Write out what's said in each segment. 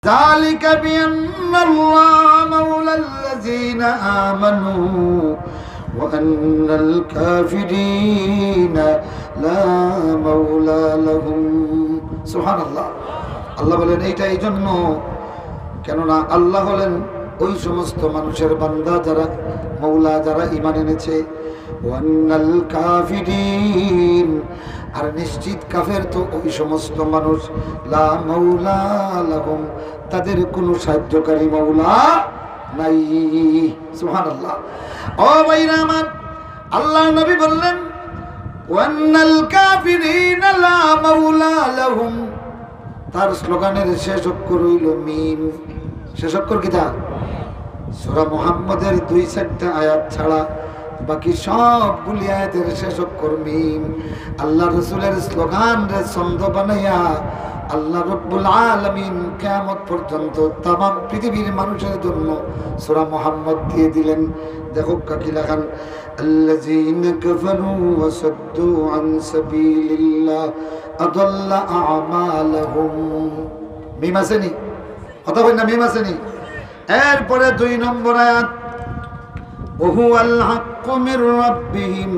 যালিকা বিআন্নাল্লাহ মাওলাল্লাযীনা আমানু ওয়া আন্নাল কাফিরিনা লা মাওলা লাহুম। সুবহানাল্লাহ। আল্লাহ বলেন এইটা এই জন্য, কেননা আল্লাহ হলেন ওই সমস্ত মানুষের বান্দা যারা মৌলা, যারা ঈমান এনেছে। ওয়ান্নাল কাফিরিন, আর নিশ্চিত কাফের তো ওই সমস্ত মানুষ, লা মাওলা লাহুম, তাদের কোনো সাহায্যকারী মৌলা নাই। সুবহানাল্লাহ। ও ভাইরা আমার, আল্লাহ নবী বললেন ওয়ান্নাল কাফিরিনা লা মাওলা লাহুম, তার স্লোগানের শেষ অক্ষর হইল মিম। শেষ অক্ষর কিটা? সূরা মুহাম্মদের 2-4টা আয়াত ছাড়া বাকি সবগুলি আয়াতের শেষ অক্ষর মিম। আল্লাহ রাসূলের স্লোগান রে ছন্দ বানাইয়া আল্লাহ রাব্বুল আলামিন কিয়ামত পর্যন্ত तमाम পৃথিবীর মানুষের জন্য সূরা মুহাম্মদ দিয়ে দিলেন। দেখো কি লেখেন, আল্লাযীনা কাফারু ওয়া সাদ্দু আন সাবিলিল্লাহ আদাল্লা আমালাহুম। মিম আসেনি? কথা বলেন না, মিম আসেনি? এরপরে 2 নম্বর আয়াত, ওহুয়াল হাক্কু মির রাব্বিহিম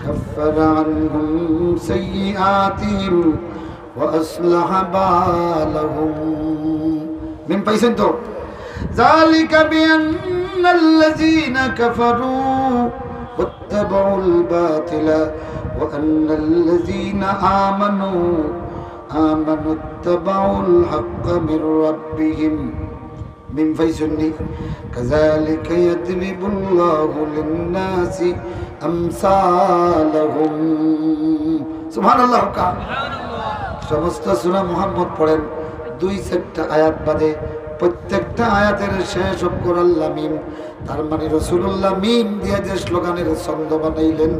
কাফারা আনহুম সাইয়্যাতিহিম ওয়া আসলাহা বালাহুম। মিম পাইছেন তো? যালিকা বিআন্নাল্লাযীনা কাফারু ওয়াত্তাবাউল বাতিলা ওয়া আন্নাল্লাযীনা আমানু ইত্তাবাউল হাক্কা মির রাব্বিহিম। মিম ফাইসুন্নি কাযালিকা ইয়াদরিবুল্লাহু লিন-নাসি আমসালাহুম। সুবহানাল্লাহ। সমস্ত সূরা মুহাম্মদ পড়েন 2-4টা আয়াত বাদে প্রত্যেকটা আয়াতের শেষ অক্ষর আল্লাহ মিম। তার মানে রাসূলুল্লাহ মিম দিয়ে যে স্লোগানের ছন্দ বানাইলেন,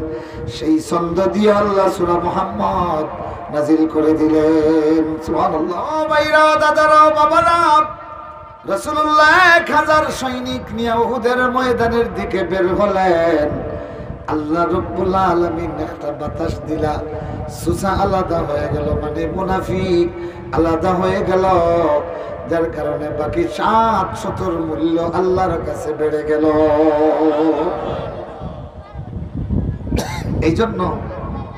সেই ছন্দ দিয়ে আল্লাহ সূরা মুহাম্মদ নাজিল করে দিলেন। সুবহানাল্লাহ। ভাইরা, দাদারা, বাবারা, রাসূলুল্লাহ 1000 সৈনিক নিয়ে উহুদের ময়দানের দিকে বের হলেন। আল্লাহ রাব্বুল আলামিন একটা বাতাস দিলা, সুসা আলাদা হয়ে গেল, মানে মুনাফিক আলাদা হয়ে গেল, যার কারণে বাকি 700 মূল্য আল্লাহর কাছে বেড়ে গেল। এই জন্য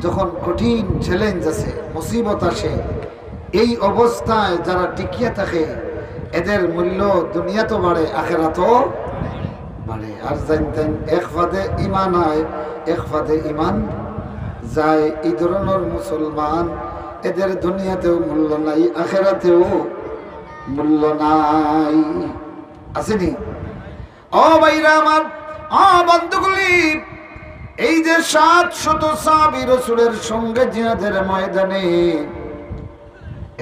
যখন কঠিন চ্যালেঞ্জ আসে, মুসিবত আসে, এই অবস্থায় যারা টিকিয়ে থাকে এদের মূল্য দুনিয়া তো বাড়ে, আখিরাতও বাড়ে। আর জানতেন এক ফাদে ইমান আয়, এক ফাদে ইমান যায়। এই ধরনের মুসলমান এদের দুনিয়াতেও মূল্য নাই, আখিরাতেও মূল্য নাই। আসেনি? ও ভাইরা আমার, ও বন্ধুগুলি, এই যে 700 সাহাবী রাসূলের সঙ্গে জিহাদের ময়দানে,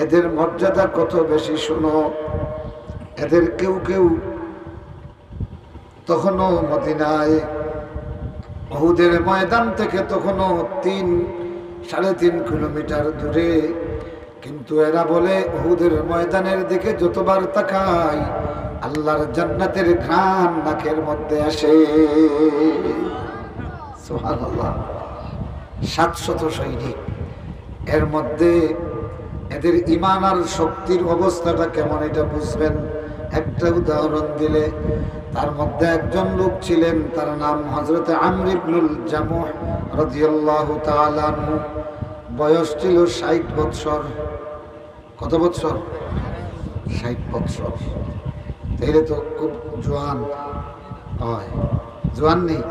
এদের মর্যাদা কত বেশি শুনো। এদের কেউ কেউ তখনও মদিনায় উহুদের ময়দান থেকে তখনও 3-3.5 কিলোমিটার দূরে, কিন্তু এরা বলে উহুদের ময়দানের দিকে যতবার তাকাই আল্লাহর জান্নাতের ঘ্রাণ নাকের মধ্যে আসে। সুবহানাল্লাহ। 700 সৈনিক, এর মধ্যে এদের ঈমান আর শক্তির অবস্থাটা কেমন এটা বুঝবেন একটা উদাহরণ দিলে। তার মধ্যে একজন লোক ছিলেন, তার নাম হযরত আমর ইবনুল জামুহ রাদিয়াল্লাহু তাআলা আনহু। বয়স ছিল 60 বছর। কত বছর? 60 বছর। তাইলে তো খুব জোয়ান হয়। জোয়ান নেই?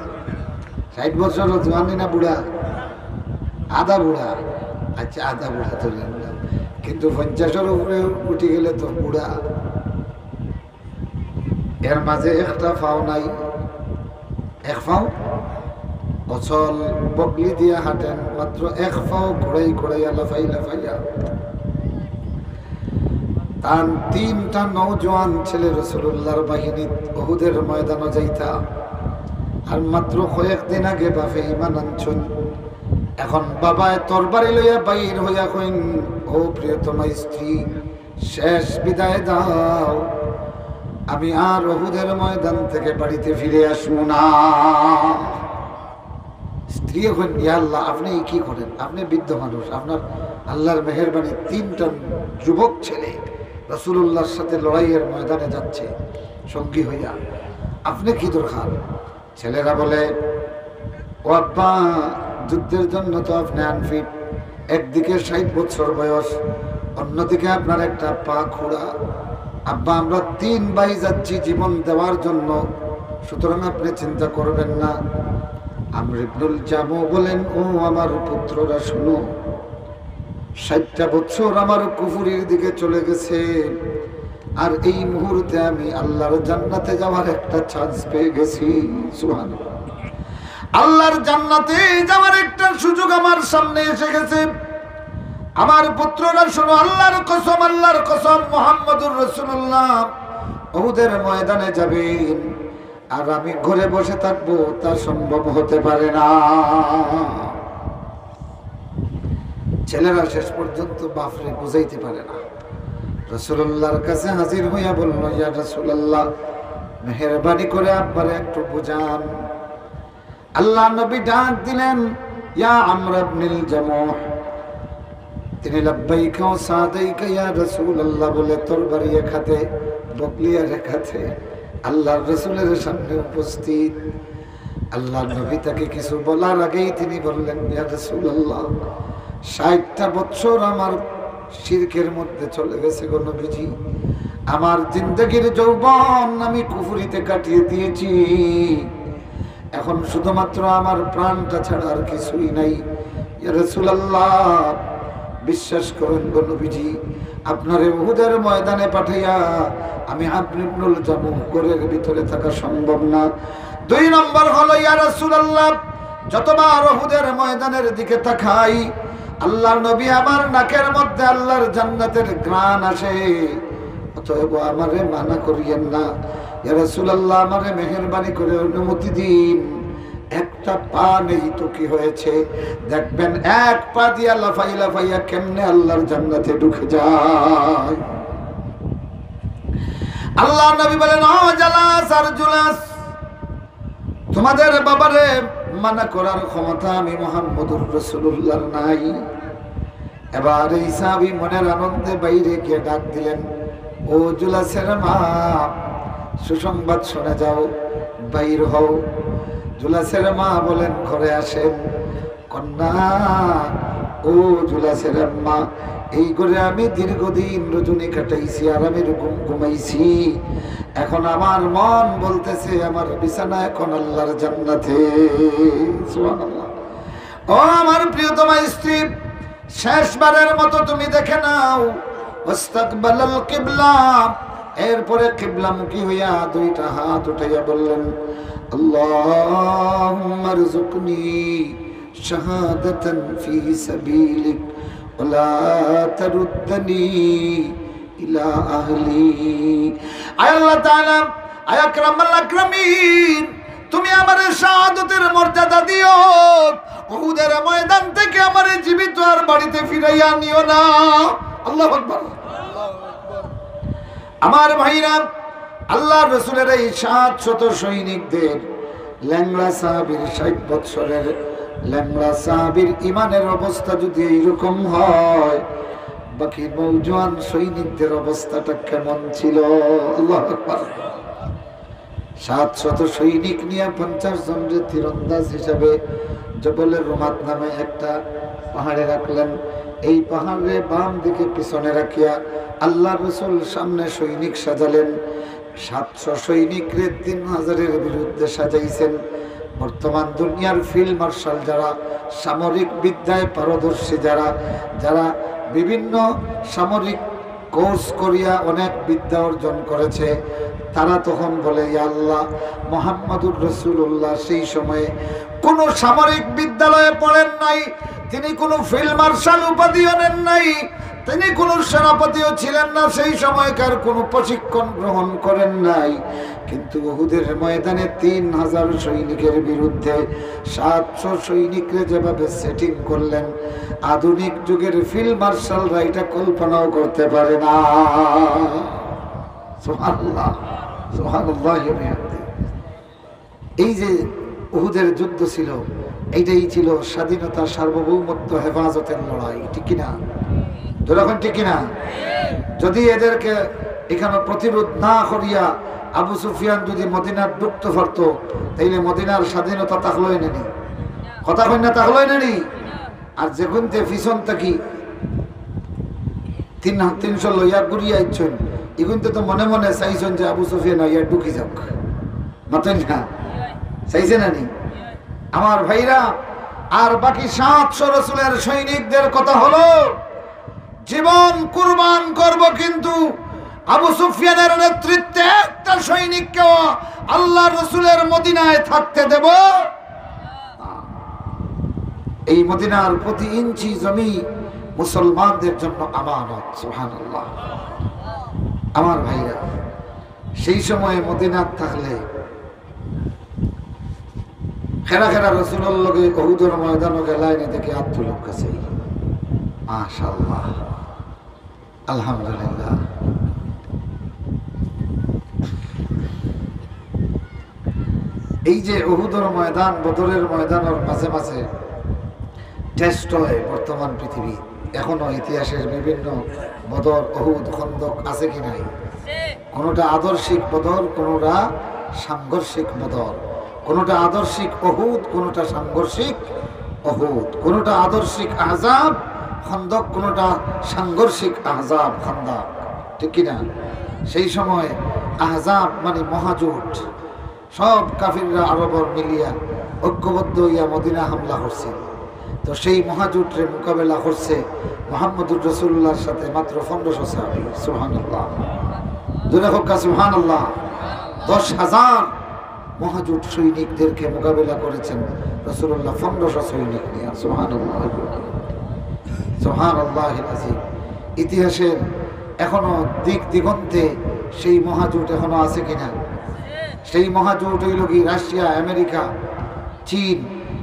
60 বছর জোয়ান না বুড়া? আধা বুড়া। আচ্ছা, আধা বুড়া তো, কিন্তু 50-এর উপরে উঠে গেলে তো বুড়া। এর মাঝে একটা ফাও নাই, এক ফাও অচল বগলি দিয়ে হাঁটেন, মাত্র এক ফাও ঘোড়াই ঘোড়াইয়া লাফাই লাফাইয়া। তার 3টা নওজোয়ান ছেলে রাসূলুল্লাহর বাহিনী উহুদের ময়দানে যাইতা, আর মাত্র কয়েকদিন আগে বাপে ঈমান আনছেন। এখন বাবায় তরবারি লইয়া বাইর হইয়া কইন, ও প্রিয়তমা স্ত্রী, শেষ বিদায় দাও, আমি আর উহুদের ময়দান থেকে বাড়িতে ফিরে আসবো না। স্ত্রী কইন, ইয়া আল্লাহ, আপনি কি করেন? আপনি বৃদ্ধ মানুষ, আপনার আল্লাহর মেহেরবানি 3টা যুবক ছেলে রাসূলুল্লাহর সাথে লড়াইয়ের ময়দানে যাচ্ছে সঙ্গী হইয়া, আপনি কি দরকার? ছেলেরা বলে, ও আব্বা, যুদ্ধের জন্য তো আপনি আনফিট, একদিকে 60 বছর বয়স, অন্যদিকে আপনার একটা পা খোড়া। আব্বা, আমরা 3 ভাই যাচ্ছি জীবন দেওয়ার জন্য, সুতরাং আপনি চিন্তা করবেন না। আমর ইবনুল জামু বলেন, ও আমার পুত্ররা শুনো, 60টা বছর আমার কুফরির দিকে চলে গেছে, আর এই মুহূর্তে আমি আল্লাহর জান্নাতে যাওয়ার একটা চান্স পেয়ে গেছি। সুবহানাল্লাহ, আল্লাহর জান্নাতে যাওয়ার একটা সুযোগ আমার সামনে এসে গেছে। আমার পুত্ররা শোনো, আল্লাহর কসম, মুহাম্মদুর রাসূলুল্লাহ উহুদের ময়দানে যাবেন, আর আমি ঘরে বসে থাকবো, তা সম্ভব হতে পারে না। ছেলেরা শেষ পর্যন্ত বাপরে বুঝাইতে পারে না, রাসূলুল্লাহর কাছে হাজির হইয়া বলল, ইয়া রাসূলুল্লাহ, মেহেরবানি করে আব্বারে একটু বুঝান। আল্লাহ নবী ডাক দিলেন, ইয়া আমর ইবনুল জামুহ। তিনি লাব্বাইকা ওয়া সাদাইকা ইয়া রাসূলুল্লাহ বলে তরবারি খাতে, বকলিয়া রেখাতে আল্লাহর রাসূলের সামনে উপস্থিত। আল্লাহ নবী তাকে কিছু বলার আগেই তিনি বললেন, ইয়া রাসূলুল্লাহ, 60টা বছর আমার শিরকের মধ্যে চলে গেছে গো নবীজি। আমার জিন্দেগির যৌবন আমি কুফরিতে কাটিয়ে দিয়েছি, এখন শুধুমাত্র আমার প্রাণটা ছাড়া আর কিছুই নাই। ইয়া রাসূলুল্লাহ, বিশ্বাস করুন গো নবীজি, আপনার উহুদের ময়দানে পাঠাইয়া আমি আমর ইবনুল জামুহ ঘরের ভিতরে থাকা সম্ভব না। 2 নম্বর হলো, ইয়া রাসূলুল্লাহ, যতবার উহুদের ময়দানের দিকে তাকাই, আল্লাহর নবী আমার নাকের মধ্যে আল্লাহর জান্নাতের ঘ্রাণ আসে, অতএব আমারে মানা করিয়েন না। ইয়া রাসূলুল্লাহ, আমারে মেহেরবানি করে অনুমতি দিন, একটা পা নেই তো কি হয়েছে, দেখবেন এক পা দিয়া লাফাইয়া কেমনে আল্লাহর জান্নাতে ঢুকে যায়। আল্লাহ নবী বলেন, ও জালাস আর জুলাস, তোমাদের বাবারে মানা করার ক্ষমতা আমি মুহাম্মদুর রাসূলুল্লাহর নাই। এবার এই সাহাবী মনের আনন্দে বাইরে গিয়ে ডাক দিলেন, ও জুলাসের মা, সুসংবাদ শুনে যাও, বাইর হও। জুলাসের মা বলেন, ঘরে আসেন। কন্যা, ও জুলাসের মা, এই করে আমি দীর্ঘদিন রজনী কাটাইছি, আর আমি ঘুমাইছি, এখন আমার মন বলতেছে আমার বিছানা এখন আল্লাহর জান্নাতে। সুবহানাল্লাহ। ও আমার প্রিয়তমা স্ত্রী, শেষবারের মতো তুমি দেখে নাও, ওয়াস্তাকবালাল কিবলা, এরপরে কিবলামুখী হইয়া 2টা হাত উঠাইয়া বললেন, আল্লাহুম্মা রযুকনি শাহাদাতান ফি সাবিলিক ওয়া লা তারুদ্দনি ইলা আহলি। আয় আল্লাহ তাআলা, আয় আকরামাল আকরামিন, তুমি আমারে শাহাদাতের মর্যাদা দিও, উহুদের ময়দান থেকে আমারে জীবিত আর বাড়িতে ফিরাইয়া নিও না। আল্লাহু আকবার। আমার ভাইরা, আল্লাহর রাসূলের এই 700 সৈনিকদের ল্যাংড়া সাহাবীর 60 বছরের ল্যাংড়া সাহাবীর ইমানের অবস্থা যদি এইরকম হয়, বাকি নওজোয়ান সৈনিকদের অবস্থাটা কেমন ছিল? আল্লাহু আকবার। 700 সৈনিক নিয়ে 50 জনের তীরন্দাজ হিসাবে জবলের রুমাত নামে একটা পাহাড়ে রাখলেন। এই পাহাড়ে বাম দিকে পিছনে রাখিয়া আল্লাহ রাসূল সামনে সৈনিক সাজালেন। 700 সৈনিকরে 3000-এর বিরুদ্ধে সাজাইছেন। বর্তমান দুনিয়ার ফিল্ড মার্শাল যারা, সামরিক বিদ্যায় পারদর্শী যারা, যারা বিভিন্ন সামরিক কোর্স করিয়া অনেক বিদ্যা অর্জন করেছে, তারা তখন বলে, ইয়া আল্লাহ, মুহাম্মদুর রাসূলুল্লাহ সেই সময়ে কোনো সামরিক বিদ্যালয়ে পড়েন নাই, তিনি কোনো ফিল্ড মার্শাল উপাধিও নেন নাই, তিনি কোনো সেনাপতিও ছিলেন না, সেই সময়কার কোনো প্রশিক্ষণ গ্রহণ করেন নাই, কিন্তু উহুদের ময়দানে 3000 সৈনিকের বিরুদ্ধে 700 সৈনিকরে যেভাবে সেটিং করলেন, আধুনিক যুগের ফিল্ড মার্শালরা এটা কল্পনাও করতে পারে না। সুবহানাল্লাহ, সুবহানাল্লাহ। এই যে উহুদের যুদ্ধ ছিল, এইটাই ছিল স্বাধীনতা, সার্বভৌমত্ব, হেফাজতের লড়াই, ঠিক কিনা? যখন ঠিক কিনা? যদি এদেরকে এখানে প্রতিরোধ না করিয়া আবু সুফিয়ান যদি মদিনার ঢুকতে পারত, তাইলে মদিনার স্বাধীনতা তাহলেই নেনি, কথা কই না, তাহলেই নেনি। আর যখন পিছন থাকি 300 লইয়া ঘুরিয়া ইচ্ছেন, এখন তো মনে মনে চাইছেন যে আবু সুফিয়ান ইয়া ঢুকি যাক, মাতেন না, চাইছে না নি আমার ভাইরা। আর বাকি 700 রাসূলের সৈনিকদের কথা হলো জীবন কুরবান করব, কিন্তু আবু সুফিয়ানের নেতৃত্বে একটা সৈনিককেও আল্লাহর রাসূলের মদিনায় থাকতে দেব। এই মদিনার প্রতি ইঞ্চি জমি মুসলমানদের জন্য আমানত। সুবহানাল্লাহ। আমার ভাইরা, সেই সময়ে মদিনাত থাকলে খেরা খেরা রাসূলের লগে উহুদের ময়দানে গেলাইনে দেখে আত্মলোক কাছে, মাশাআল্লাহ, আলহামদুলিল্লাহ। এই যে উহুদের ময়দান, বদরের ময়দানের মাঝে মাঝে টেস্ট হয় বর্তমান পৃথিবী, এখনো ইতিহাসের বিভিন্ন বদর, উহুদ, খন্দক আছে কি নাই? কোনোটা আদর্শিক বদর, কোনোটা সাংঘর্ষিক বদর, কোনোটা আদর্শিক উহুদ, কোনোটা সাংঘর্ষিক উহুদ, কোনোটা আদর্শিক আহজাব খন্দক, কোনোটা সাংঘর্ষিক আহজাব খন্দক, ঠিক কিনা? সেই সময় আহজাব মানে মহাজোট, সব কাফিররা আরবর মিলিয়া ঐক্যবদ্ধ হইয়া মদিনা হামলা করছে। তো সেই মহাজোটের মোকাবেলা করছে মুহাম্মদুর রাসূলুল্লাহর সাথে মাত্র 1500 সাহাবী। সুবহানাল্লাহ, জোরে হোক সুবহানাল্লাহ। 10,000 মহাজোট সৈনিকদেরকে মোকাবেলা করেছেন রাসূলুল্লাহ 1500 সৈনিক নিয়ে। সুবহানাল্লাহ, সুবহানাল্লাহিল আযীম। ইতিহাসের এখনো দিক দিগন্তে সেই মহাজোট এখনো আছে কিনা? সেই মহাজোট হইল কি রাশিয়া, আমেরিকা, চীন,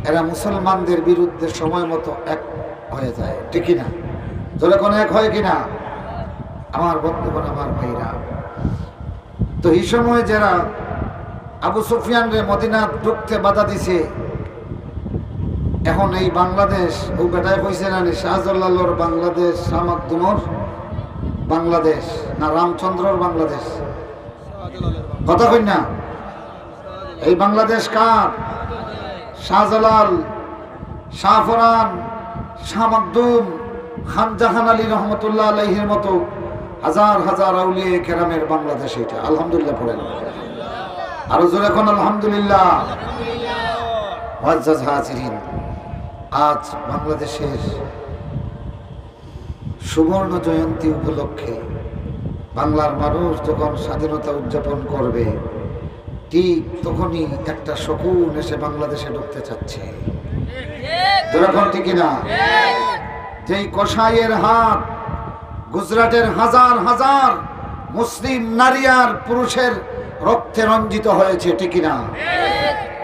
এরা মুসলমানদের বিরুদ্ধে সময় মতো এক হয়ে যায়, ঠিক কিনা? যখন এক হয় কিনা আমার বন্ধুগণ, আমার ভাইরা। তো এই সময় যারা আবু সুফিয়ান রে মদিনা ঢুকতে বাধা দিছে, এখন এই বাংলাদেশ, ও বেটায় কইছে না শাহজালালর বাংলাদেশ, শামাকদুমর বাংলাদেশ না রামচন্দ্রর বাংলাদেশ, কথা কই না? এই বাংলাদেশ কার? শাহজালাল, শাহফরান, শাহমাকদুম, খান জাহান আলী রহমতুল্লাহ আলাইহির মতো হাজার হাজার আউলিয়া কেরামের বাংলাদেশ এটা। আলহামদুলিল্লাহ পড়েন, আরো জোরে কোন আলহামদুলিল্লাহ। মুআজ্জাজ হাজিরিন, আজ বাংলাদেশের সুবর্ণ জয়ন্তী উপলক্ষে বাংলার মানুষ যখন স্বাধীনতা উদযাপন করবে, ঠিক তখনই একটা শকুন এসে বাংলাদেশে ঢুকতে চাচ্ছে, যখন ঠিক কিনা? যেই কসাইয়ের হাত গুজরাটের হাজার হাজার মুসলিম নারী আর পুরুষের রক্তে রঞ্জিত হয়েছে, ঠিক কিনা?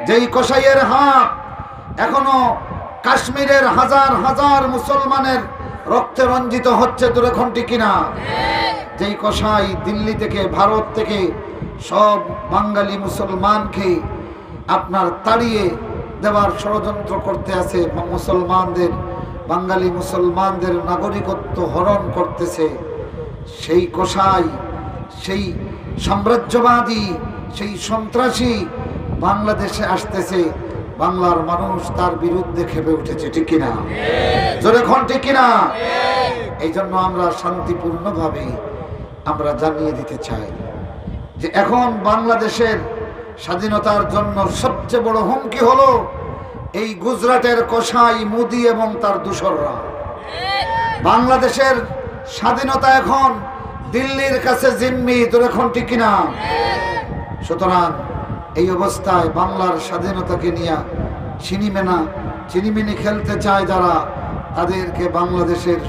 যেই কসাইয়ের হাত এখনো কাশ্মীরের হাজার হাজার মুসলমানের রক্তে রঞ্জিত হচ্ছে, যখন ঠিক কিনা? যেই কসাই দিল্লি থেকে, ভারত থেকে সব বাঙালি মুসলমানকে আপনার তাড়িয়ে দেওয়ার ষড়যন্ত্র করতে আছে, মুসলমানদের, বাঙালি মুসলমানদের নাগরিকত্ব হরণ করতেছে, সেই কসাই, সেই সাম্রাজ্যবাদী, সেই সন্ত্রাসী বাংলাদেশে আসতেছে। বাংলার মানুষ তার বিরুদ্ধে খেপে উঠেছে, ঠিক কিনা? জোরে খন, ঠিক কিনা? এই জন্য আমরা শান্তিপূর্ণভাবে আমরা জানিয়ে দিতে চাই যে এখন বাংলাদেশের স্বাধীনতার জন্য সবচেয়ে বড় হুমকি হলো এই গুজরাটের কসাই মোদি এবং তার দূষররা। বাংলাদেশের স্বাধীনতা এখন দিল্লির কাছে জিম্মি, তোর এখন ঠিক কিনা? সুতরাং এই অবস্থায় বাংলার স্বাধীনতাকে নিয়ে চিনিমিনি খেলতে চায় যারা, তাদেরকে বাংলাদেশের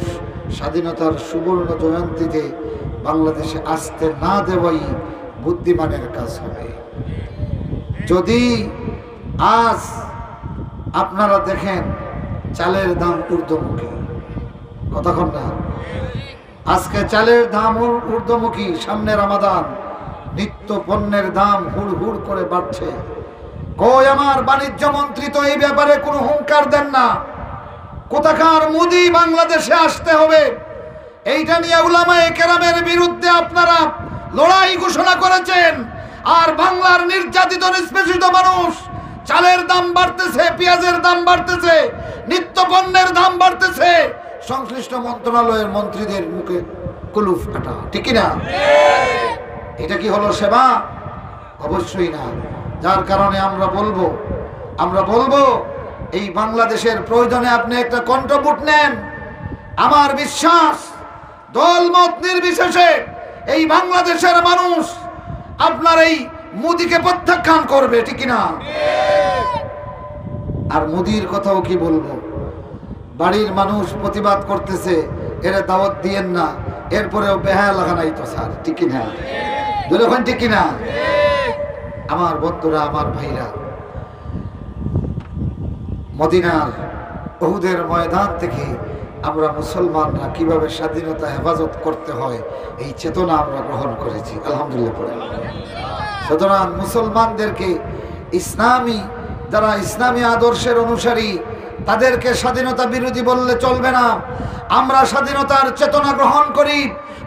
স্বাধীনতার সুবর্ণ জয়ন্তীতে বাংলাদেশে আসতে না দেওয়াই বুদ্ধিমানের কাজ হবে। যদি আজ আপনারা দেখেন চালের দাম ঊর্ধ্বমুখী, কতক্ষণ না? আজকে চালের দাম ঊর্ধ্বমুখী, সামনে রমাদান, নিত্য পণ্যের দাম হুড় হুড় করে বাড়ছে। কই আমার বাণিজ্য মন্ত্রী তো এই ব্যাপারে কোনো হুঙ্কার দেন না। কোথাকার মোদি বাংলাদেশে আসতে হবে, এইটা নিয়ে উলামায়ে কেরামের বিরুদ্ধে আপনারা লড়াই ঘোষণা করেছেন। আর বাংলার নির্যাতিত নিষ্পেষিত মানুষ, চালের দাম বাড়তেছে, পেঁয়াজের দাম বাড়তেছে, নিত্য পণ্যের দাম বাড়তেছে, সংশ্লিষ্ট মন্ত্রণালয়ের মন্ত্রীদের মুখে কুলুফ কাটা, ঠিক না? এটা কি হলো সেবা? অবশ্যই না। যার কারণে আমরা বলবো এই বাংলাদেশের প্রয়োজনে আপনি একটা কণ্ঠভোট নেন। আমার বিশ্বাস দলমত নির্বিশেষে এই বাংলাদেশের মানুষ আপনার এই মোদিকে প্রত্যাখ্যান করবে, ঠিক না? আর মোদির কথাও কি বলবো, বাড়ির মানুষ প্রতিবাদ করতেছে, এর দাওয়াত দিয়েন না, এরপরেও বেহায়া লাগা নাই তো স্যার, ঠিক না? যখন ঠিক না আমার বন্ধুরা, আমার ভাইরা, মদিনার উহুদের ময়দান থেকে আমরা মুসলমানরা কিভাবে স্বাধীনতা হেফাজত করতে হয় এই চেতনা আমরা গ্রহণ করেছি, আলহামদুলিল্লাহ পড়ে। সুতরাং মুসলমানদেরকে যারা ইসলামী আদর্শের অনুসারী তাদেরকে স্বাধীনতা বিরোধী বললে চলবে না। আমরা স্বাধীনতার চেতনা গ্রহণ করি।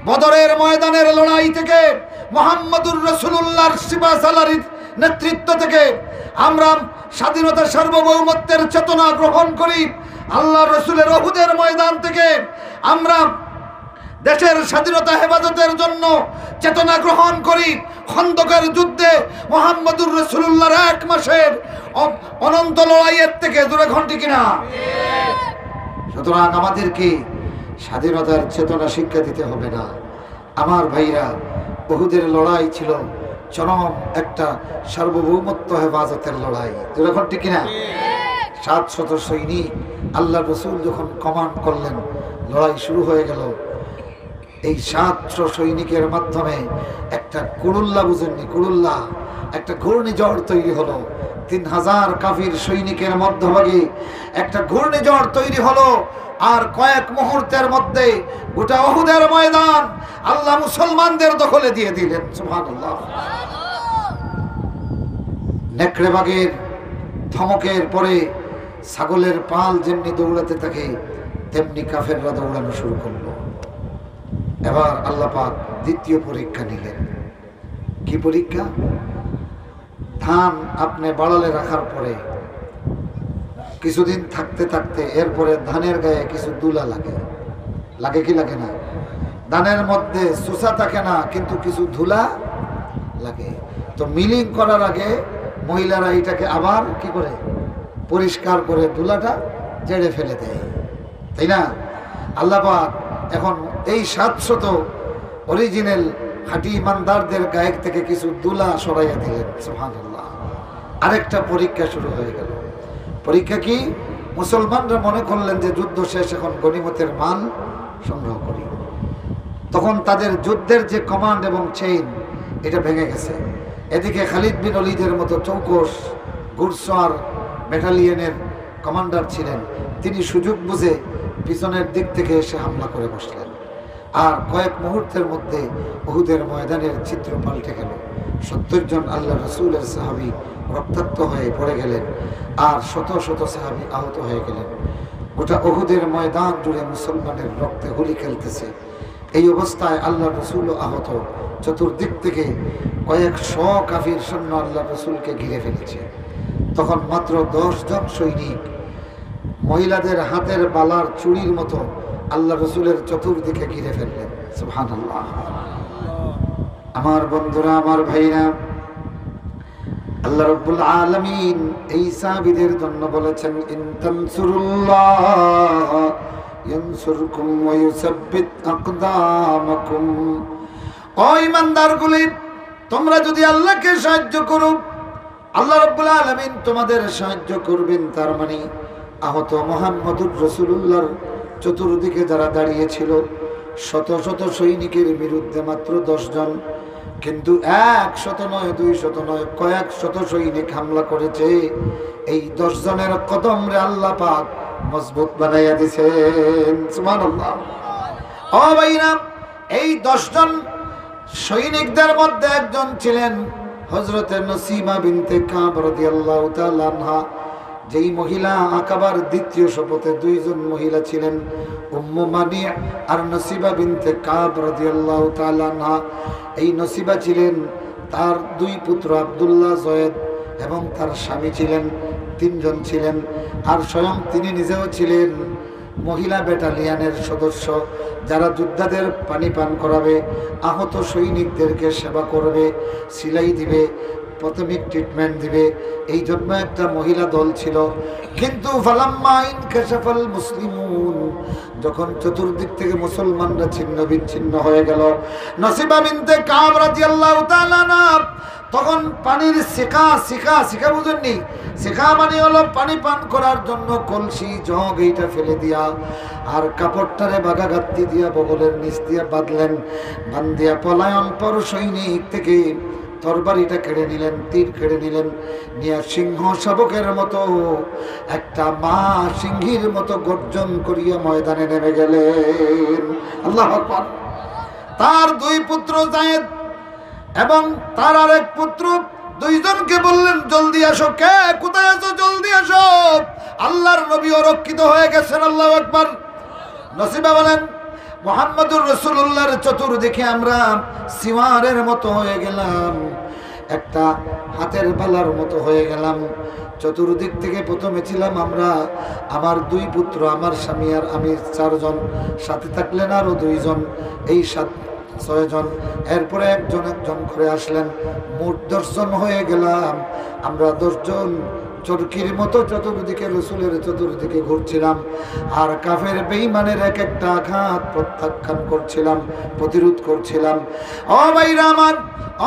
বদরের ময়দানের লড়াই থেকে, মুহাম্মদুর রাসূলুল্লাহর সিপাহসালারির নেতৃত্ব থেকে আমরা স্বাধীনতা সার্বভৌমত্বের চেতনা গ্রহণ করি। আল্লাহর রাসূলের উহুদের ময়দান থেকে আমরা দেশের স্বাধীনতা হেফাজতের জন্য চেতনা গ্রহণ করি। খন্দকের যুদ্ধে মুহাম্মদুর রাসূলুল্লাহর 1 মাসের অনন্ত লড়াইয়ের থেকে দূরে ঘন্টি কিনা। সুতরাং আমাদেরকে স্বাধীনতার চেতনা শিক্ষা দিতে হবে না। আমার ভাইরা, উহুদের লড়াই ছিল চরম একটা সার্বভৌমত্ব হেফাজতের লড়াই, দূরে ঘন্টি কিনা। 700 সৈনিক আল্লাহ রসুল যখন কমান্ড করলেন, লড়াই শুরু হয়ে গেল। এই 700 সৈনিকের মাধ্যমে একটা কুড়ুল্লা, বুঝেননি, কুড়ুল্লা একটা ঘূর্ণিঝড় তৈরি হলো। 3000 কাফির সৈনিকের মধ্যভাগে একটা ঘূর্ণিঝড় তৈরি হলো। আর কয়েক মুহূর্তের মধ্যে গোটা উহুদের ময়দান আল্লাহ মুসলমানদের দখলে দিয়ে দিলেন, সুবহানাল্লাহ। নেকড়ে বাঘের ধমকের পরে ছাগলের পাল যেমনি দৌড়াতে থাকে, তেমনি কাফেররা দৌড়ানো শুরু করলো। এবার আল্লাহ পাক দ্বিতীয় পরীক্ষা নিলেন। কি পরীক্ষা? ধান আপনি বাড়ালে রাখার পরে কিছুদিন থাকতে থাকতে এরপরে ধানের গায়ে কিছু দুলা লাগে, লাগে কি লাগে না? ধানের মধ্যে সুসা থাকে না, কিন্তু কিছু ধুলা লাগে। তো মিলিং করার আগে মহিলারা এটাকে আবার কি করে পরিষ্কার করে ধুলাটা জেড়ে ফেলে দেয়, তাই না? আল্লাহ পাক এখন এই 700 অরিজিনাল খাঁটি ইমানদারদের গায়ের থেকে কিছু দুলা সরাইয়া দিলেন, সুবহানাল্লাহ। আরেকটা পরীক্ষা শুরু হয়ে গেল। পরীক্ষা কি? মুসলমানরা মনে করলেন যে যুদ্ধ শেষ, এখন গনিমতের মাল সংগ্রহ করি। তখন তাদের যুদ্ধের যে কমান্ড এবং চেইন, এটা ভেঙে গেছে। এদিকে খালিদ বিন ওলীদের মতো চৌকস ঘুড়সওয়ার ব্যাটালিয়নের কমান্ডার ছিলেন, তিনি সুযোগ বুঝে পিছনের দিক থেকে এসে হামলা করে বসলেন। আর কয়েক মুহূর্তের মধ্যে উহুদের ময়দানের চিত্র পাল্টে গেল। 70 জন আল্লাহ রসুলের সাহাবী রক্তাক্ত হয়ে পড়ে গেলেন, আর শত শত সাহাবী আহত হয়ে গেলেন। গোটা উহুদের ময়দান জুড়ে মুসলমানের রক্তে হোলি খেলতেছে। এই অবস্থায় আল্লাহ রসুলও আহত। চতুর্দিক থেকে কয়েকশ কাফির সৈন্য আল্লাহ রসুলকে ঘিরে ফেলেছে। তখন মাত্র 10 জন সৈনিক মহিলাদের হাতের বালার চুড়ির মতো আল্লাহ রসুলের চতুর্দিকে ঘিরে ফেললেন, সুবহানাল্লাহ। আমার বন্ধুরা, আমার ভাইরা, আল্লাহ রাব্বুল আলামিন এই সাহাবীদের জন্য বলেছেন, ইন তানসুরুল্লাহ ইয়ানসুরকুম ওয়া ইউসাব্বিত আকদামাকুম। ও ঈমানদারগুলি, তোমরা যদি আল্লাহকে সাহায্য করো, আল্লাহ রাব্বুল আলামিন তোমাদের সাহায্য করবেন। তার মানে আহত মুহাম্মদুর রাসূলুল্লাহর চতুর্দিকে যারা দাঁড়িয়েছিল, শত শত সৈনিকের বিরুদ্ধে মাত্র 10 জন, কিন্তু 100 নয়, 200 নয়, কয়েক শত সৈনিক হামলা করেছে। এই 10 জনের কদম রে আল্লাহ পাক মজবুত বানাইয়া দিয়েছেন, সুবহানাল্লাহ। ও ভাইরা, এই 10 জন সৈনিকদের মধ্যে একজন ছিলেন হযরতে নসীমা বিনতে কাব রাদিয়াল্লাহু তাআলা আনহা, যেই মহিলা আকাবার দ্বিতীয় শপথে দুইজন মহিলা ছিলেন, উম্মু মানি আর নসিবা বিনতে কাব রাদিয়াল্লাহু তাআলা আনহা। এই নসিবা ছিলেন, তার দুই পুত্র আব্দুল্লাহ, জয়েদ এবং তার স্বামী ছিলেন, তিনজন ছিলেন। আর স্বয়ং তিনি নিজেও ছিলেন মহিলা ব্যাটালিয়নের সদস্য, যারা যোদ্ধাদের পানি পান করাবে, আহত সৈনিকদেরকে সেবা করবে, সিলাই দিবে, প্রাথমিক ট্রিটমেন্ট দিবে। এই জন্য একটা মহিলা দল ছিল। কিন্তু ফালাম্মা ইনকাশাফাল মুসলিমুন, যখন চতুর্দিক থেকে মুসলমানরা ছিন্ন বিচ্ছিন্ন হয়ে গেল, নসিবা বিনতে কাব রাদিয়াল্লাহু তাআলা আনহা তখন পানির শিখা বুঝেননি? শিখা মানে হলো পানি পান করার জন্য কলসি, জগ, এইটা ফেলে দিয়া আর কাপড়টারে বাগা গাত্তি দিয়া বগলের নিচ দিয়া বাঁধলেন। বান্ধিয়া পলায়ন পর সৈনিক থেকে তরবারিটা কেড়ে নিলেন, তীর কেড়ে নিলেন, নিয়ে সিংহ শাবকের মতো একটা মা সিংহীর মতো গর্জন করিয়া ময়দানে নেমে গেলেন। আল্লাহু আকবার। তার দুই পুত্র যায়েদ এবং তার আরেক পুত্র দুইজনকে বললেন, জলদি আসো। কে কোথায় আছো? জলদি আসো, আল্লাহর নবী অরক্ষিত হয়ে গেছেন। আল্লাহু আকবার। নসিবা বলেন, মুহাম্মদুর রাসূলুল্লাহর চতুর্দিকে আমরা সিওয়ারের মতো হয়ে গেলাম, একটা হাতের বালার মতো হয়ে গেলাম। চতুর্দিক থেকে প্রথমে ছিলাম আমরা, আমার দুই পুত্র, আমার স্বামী আর আমি, চারজন, সাথে থাকলেন আরো দুইজন, এই 6জন। এরপরে একজন একজন করে আসলেন, মোট 10 জন হয়ে গেলাম আমরা। 10 জন চরকির মতো চতুর্দিকে রসুলের চতুর্দিকে ঘুরছিলাম, আর কাফের বেঈমানের এক একটা আঘাত প্রত্যাখ্যান করছিলাম, প্রতিরোধ করছিলাম। ও ভাইরা আমার,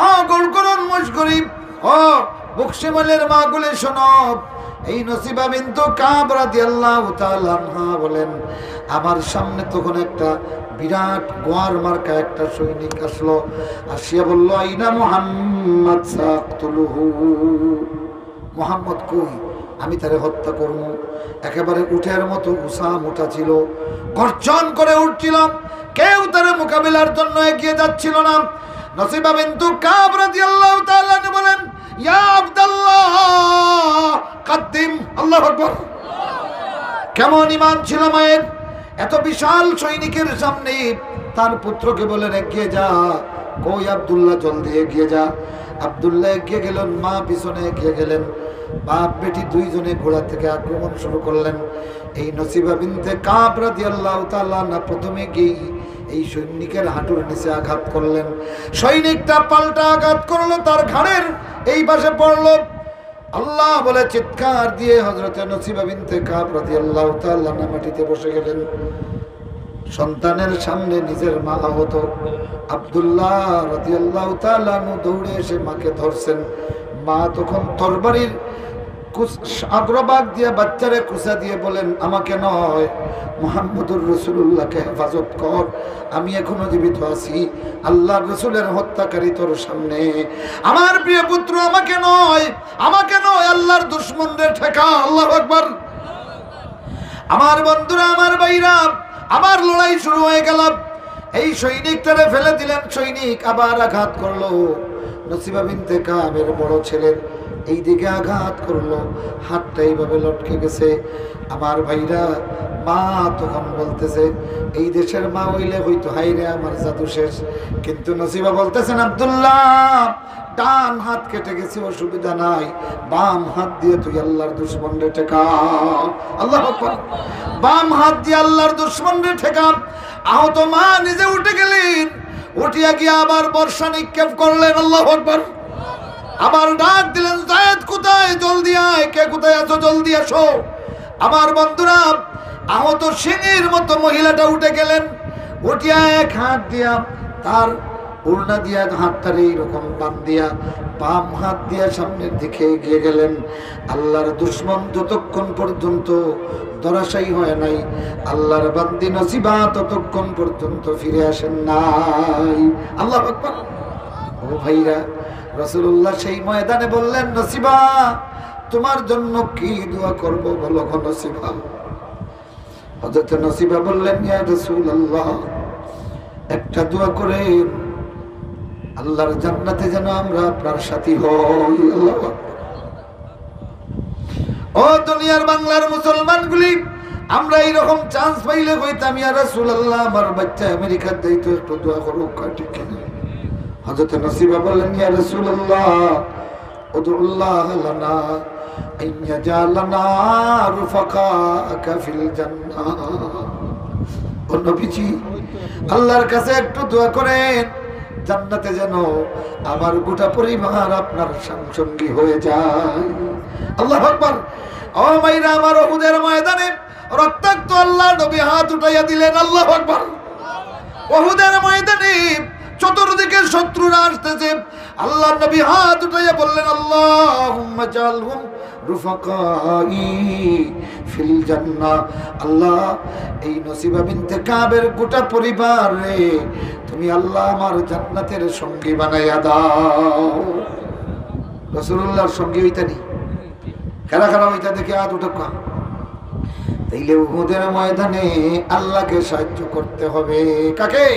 ও গড়গড়ন মুশগরিব, ও বকশিমালের মাগুলে শোনো। এই নসিবা বিনতে কাব রাদিয়াল্লাহু তাআলা আনহা বলেন, আমার সামনে তখন একটা বিরাট গোয়ার মার্কা একটা সৈনিক আসলো, আসিয়া বলল, আইনা মুহাম্মদ সাকতুলুহু, মুহাম্মদ কই, আমি তারে হত্যা করবো। একেবারে উঠের মতো উসাম উঠা ছিল, গর্জন করে উঠছিল, কেউ তার মোকাবিলার জন্য এগিয়ে যাচ্ছিল না। নসিবা বিনতে কাব রাদিয়াল্লাহু তাআলা বলেন, ইয়া আব্দুল্লাহ কাদ্দিম। আল্লাহু আকবার। কেমন ঈমান ছিল মায়ের! এত বিশাল সৈনিকের সামনে তার পুত্রকে বলেন, এগিয়ে যা। কই আব্দুল্লাহ, জলদি এগিয়ে যা। আব্দুল্লাহ এগিয়ে গেলেন, মা পিছনে এগিয়ে গেলেন। বাপ বেটি দুইজনে ঘোড়া থেকে আক্রমণ শুরু করলেন। এই নসিবা বিনতে কাব রাদিয়াল্লাহু তাআলা না প্রথমে গিয়ে এই সৈনিকের হাঁটুর নিচে আঘাত করলেন। সৈনিকটা পাল্টা আঘাত করলো, তার ঘাড়ের এই পাশে পড়লো। আল্লাহ বলে চিৎকার দিয়ে হযরতে নসিবা বিনতে কাব রাদিয়াল্লাহু তাআলা মাটিতে বসে গেলেন। সন্তানের সামনে নিজের মা আহত। আব্দুল্লাহ রাদিয়াল্লাহু তাআলা দৌড়ে এসে মাকে ধরছেন। মা তখন তরবারির আগ্রবাগ দিয়ে বাচ্চারে কুচা দিয়ে বলেন, আমাকে নয়, মুহাম্মদুর রাসূলুল্লাহকে হেফাজত কর, আমি এখনো জীবিত আছি। আল্লাহর রাসূলের হত্যাকারী তোর সামনে। আমার প্রিয় পুত্র, আমাকে নয়, আমাকে নয়, আল্লাহর দুশমনদের ঠেকা। আল্লাহু আকবার। আমার বন্ধুরা, আমার ভাইরা, আবার লড়াই শুরু হয়ে গেল। এই সৈনিকটারে ফেলে দিলেন, সৈনিক আবার আঘাত করলো। নসিবা বিনতে কাবের বড় ছেলের এই দিকে আঘাত করলো, হাতটা এইভাবে লটকে গেছে। আমার ভাইরা, মা তখন বলতেছে, এই দেশের মা হইলে হয়তো হাইরে আমার জাদু শেষ। কিন্তু নসিবা বলতেছেন, আব্দুল্লাহ, ডান হাত কেটে গেছে, অসুবিধা নাই, বাম হাত দিয়ে তুই আল্লাহর দুশমনরে ঠেকা। আল্লাহু আকবার। বাম হাত দিয়ে আল্লাহর দুশমনরে ঠেকা। আহত মা নিজে উঠে গেলেন, উঠিয়া গিয়ে আবার বর্ষা নিক্ষেপ করলেন। আল্লাহু আকবার। আবার ডাক দিলেন, যায়েদ কোথায়, জলদি আয়, কে কোথায় আছো, জলদি আসো। আমার বন্ধুরা, আহত সিংহের মতো মহিলাটা উঠে গেলেন, উঠিয়া এক হাত দিয়া তার উড়না দিয়া হাতটারে এইরকম বান দিয়া বাম হাত দিয়া সামনের দিকে এগিয়ে গেলেন। আল্লাহর দুশমন যতক্ষণ পর্যন্ত ধরাশায়ী হয় নাই, আল্লাহর বান্দি নসিবা ততক্ষণ পর্যন্ত ফিরে আসেন নাই। আল্লাহু আকবার। ও ভাইরা, রাসূলুল্লাহ সেই ময়দানে বললেন, নসিবা, তোমার জন্য কি দোয়া করব বলো গো নসিবা। হযরত নসিবা বললেন, ইয়া রাসূলুল্লাহ, একটা দোয়া করেন, আল্লাহর জান্নাতে যেন আমরা আপনার সাথী হই। আল্লাহু আকবার। ও দুনিয়ার বাংলার মুসলমানগুলি, আমরা এইরকম চান্স পাইলে কইতাম ইয়া রাসূলুল্লাহ আমার বাচ্চা আমেরিকার যাইতো, একটু দোয়া করো, ঠিক কিনা? হযরত নসিবা বললেন ইয়া রাসূলুল্লাহ উদুল্লাহ লানা আন ইয়াজালানা রুফাকাকা ফিল জান্নাহ। ও নবীজি, আল্লাহর কাছে একটু দোয়া করেন জান্নাতে যেন আমার গোটা পরিবার আপনার সঙ্গী হয়ে যায়। আল্লাহু আকবার। ও মাইরা আমার, উহুদের ময়দানে রক্তাক্ত আল্লাহ নবী হাত উঠাইয়া দিলেন। আল্লাহু আকবার। উহুদের ময়দানে চতুর্দিকে শত্রুরা আসতেছে, আল্লাহ নবী হাত উঠাইয়া বললেন আল্লাহুম্মা জালহুম রুফাকাই ফিল জান্নাহ। আল্লাহ, এই নসিবা বিনতে কাবের গোটা পরিবার রে তুমি আল্লাহ আমার জান্নাতের সঙ্গী বানাইয়া দাও। রাসূলুল্লাহর সঙ্গী হইতা নি, কারা কারা হইতা দেখে হাত উঠাকা। তাইলে উহুদের ময়দানে আল্লাহকে সাহায্য করতে হবে। কাকে?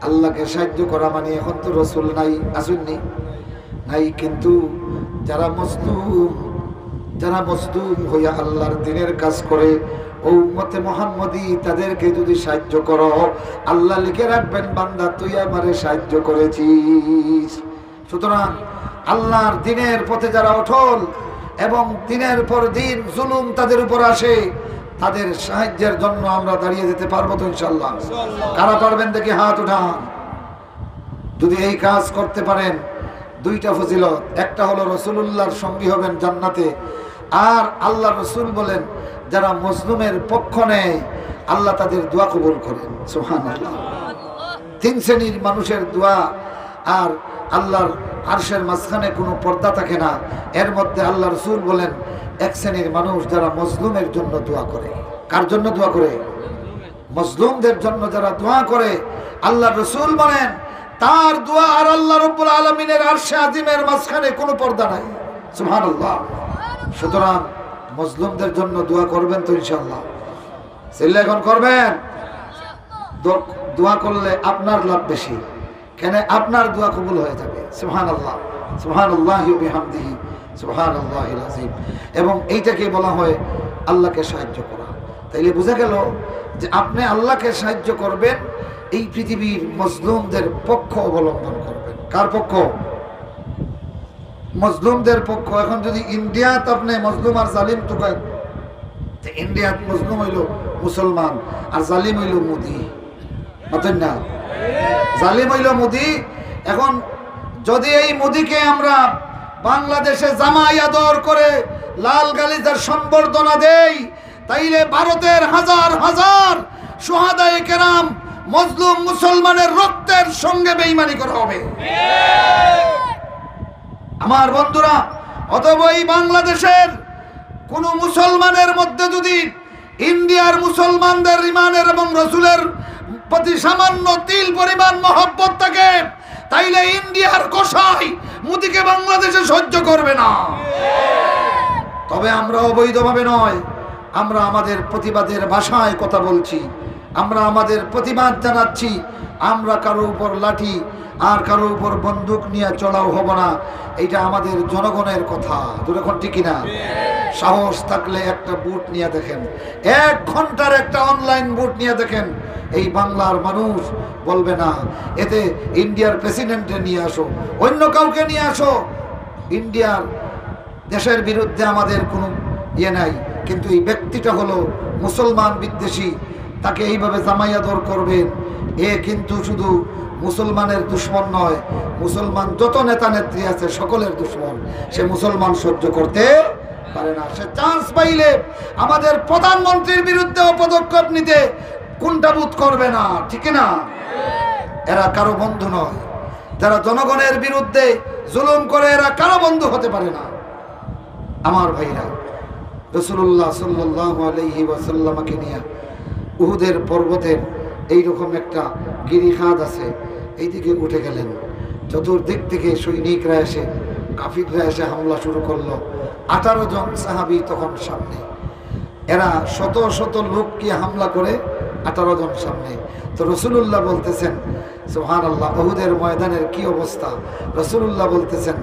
আল্লাহকে সাহায্য করা মানে, এখন তো রসুল নাই, আসুননি নাই, কিন্তু যারা মজলুম হইয়া আল্লাহর দ্বীনের কাজ করে, ও উম্মতে মুহাম্মদী, তাদেরকে যদি সাহায্য করো, আল্লাহ লিখে রাখবেন বান্দা তুই আমারে সাহায্য করেছিস। সুতরাং আল্লাহর দ্বীনের পথে যারা অটল এবং দিনের পর দিন জুলুম তাদের উপর আসে, তাদের সাহায্যের জন্য আমরা দাঁড়িয়ে যেতে পারবো তো ইনশাআল্লাহ? কারা পারবেন দেখি হাত উঠান। যদি এই কাজ করতে পারেন, দুইটা ফজিলত, একটা হলো রাসূলুল্লাহর সঙ্গী হবেন জান্নাতে, আর আল্লাহ রাসূল বলেন যারা মজলুমের পক্ষ নেয় আল্লাহ তাদের দোয়া কবুল করেন। সুবহানাল্লাহ। তিন শ্রেণীর মানুষের দোয়া, আর আল্লাহর আরশের মাঝখানে কোনো পর্দা থাকে না। এর মধ্যে আল্লাহ রাসূল বলেন এক শ্রেণীর মানুষ যারা মজলুমের জন্য দোয়া করে। কার জন্য দোয়া করে? মজলুমদের জন্য যারা দোয়া করে, আল্লাহ রাসূল বলেন তার দোয়া আর আল্লাহ রাব্বুল আলামিনের আরশে আজিমের মাঝখানে কোনো পর্দা নাই। সুবহানাল্লাহ। সুতরাং মজলুমদের জন্য দোয়া করবেন তো ইনশাআল্লাহ? সেটা এখন করবেন। দোয়া করলে আপনার লাভ বেশি, কেন? আপনার দোয়া কবুল হয়ে যাবে। সুবহানাল্লাহ, সুবহানাল্লাহি ওয়া বিহামদিহি, সুবহানাল্লাহিল আযীম। এবং এইটাকে বলা হয় আল্লাহকে সাহায্য করা। তাইলে বোঝা গেল যে আপনি আল্লাহকে সাহায্য করবেন, এই পৃথিবীর মজলুমদের পক্ষ অবলম্বন করবেন। কার পক্ষ? মজলুমদের পক্ষ। এখন যদি ইন্ডিয়াত আপনি মজলুম আর জালিম তো কয়, ইন্ডিয়াত মজলুম হইল মুসলমান আর জালিম হইল মোদি, বুঝলেন না? জালিম হইল মোদি। এখন যদি এই মোদিকে আমরা বাংলাদেশে জামাই আদর করে লাল গালিচার সম্বর্ধনা দেই, তাইলে ভারতের হাজার হাজার শুহাদায়ে কেরাম মজলুম মুসলমানের রক্তের সঙ্গে বেঈমানি করা হবে। আমার বন্ধুরা, অতএব এই বাংলাদেশের কোন মুসলমানের মধ্যে যদি ইন্ডিয়ার মুসলমানদের ইমানের এবং রসুলের প্রতি সামান্য তিল পরিমাণ মহব্বত থাকে, তাইলে ইন্ডিয়ার কসাই মোদিকে বাংলাদেশে সহ্য করবে না। তবে আমরা অবৈধভাবে নয়, আমরা আমাদের প্রতিবাদের ভাষায় কথা বলছি, আমরা আমাদের প্রতিবাদ জানাচ্ছি। আমরা কারো উপর লাঠি আর কারো উপর বন্দুক নিয়ে চড়াও হব না। এটা আমাদের জনগণের কথা। যখন ঠিক কিনা? সাহস থাকলে একটা বুট নিয়ে দেখেন, 1 ঘন্টার একটা অনলাইন বুট নিয়ে দেখেন, এই বাংলার মানুষ বলবে না এতে ইন্ডিয়ার প্রেসিডেন্টে নিয়ে আসো, অন্য কাউকে নিয়ে আসো, ইন্ডিয়ার দেশের বিরুদ্ধে আমাদের কোনো ইয়ে নাই, কিন্তু এই ব্যক্তিটা হলো মুসলমান বিদ্বেষী, তাকে এইভাবে জামাইয়াদর করবেন, এ কিন্তু শুধু মুসলমানের দুশ্মন নয়, মুসলমান যত নেতা নেত্রী আছে সকলের দুশ্মন। সে মুসলমান সহ্য করতে পারে না। সে চান্স পাইলে আমাদের প্রধানমন্ত্রীর বিরুদ্ধেও পদক্ষেপ নিতে কুণ্ঠাবোধ করবে না, ঠিক না? এরা কারো বন্ধু নয়। যারা জনগণের বিরুদ্ধে জুলুম করে এরা কারো বন্ধু হতে পারে না। আমার ভাইরা, রাসূলুল্লাহ সাল্লাল্লাহু আলাইহি ওয়াসাল্লামকে নিয়ে উহুদের পর্বতের এইরকম একটা গিরিখাদ আছে, এইদিকে উঠে গেলেন। চতুর্দিক থেকে সৈনিকরা এসে, কাফিররা এসে হামলা শুরু করলো। 18 জন সাহাবী তখন সামনে। এরা শত শত লোককে হামলা করে 18 জন সামনে। তো রাসূলুল্লাহ বলতেছেন সুবহানাল্লাহ। উহুদের ময়দানের কি অবস্থা, রাসূলুল্লাহ বলতেছেন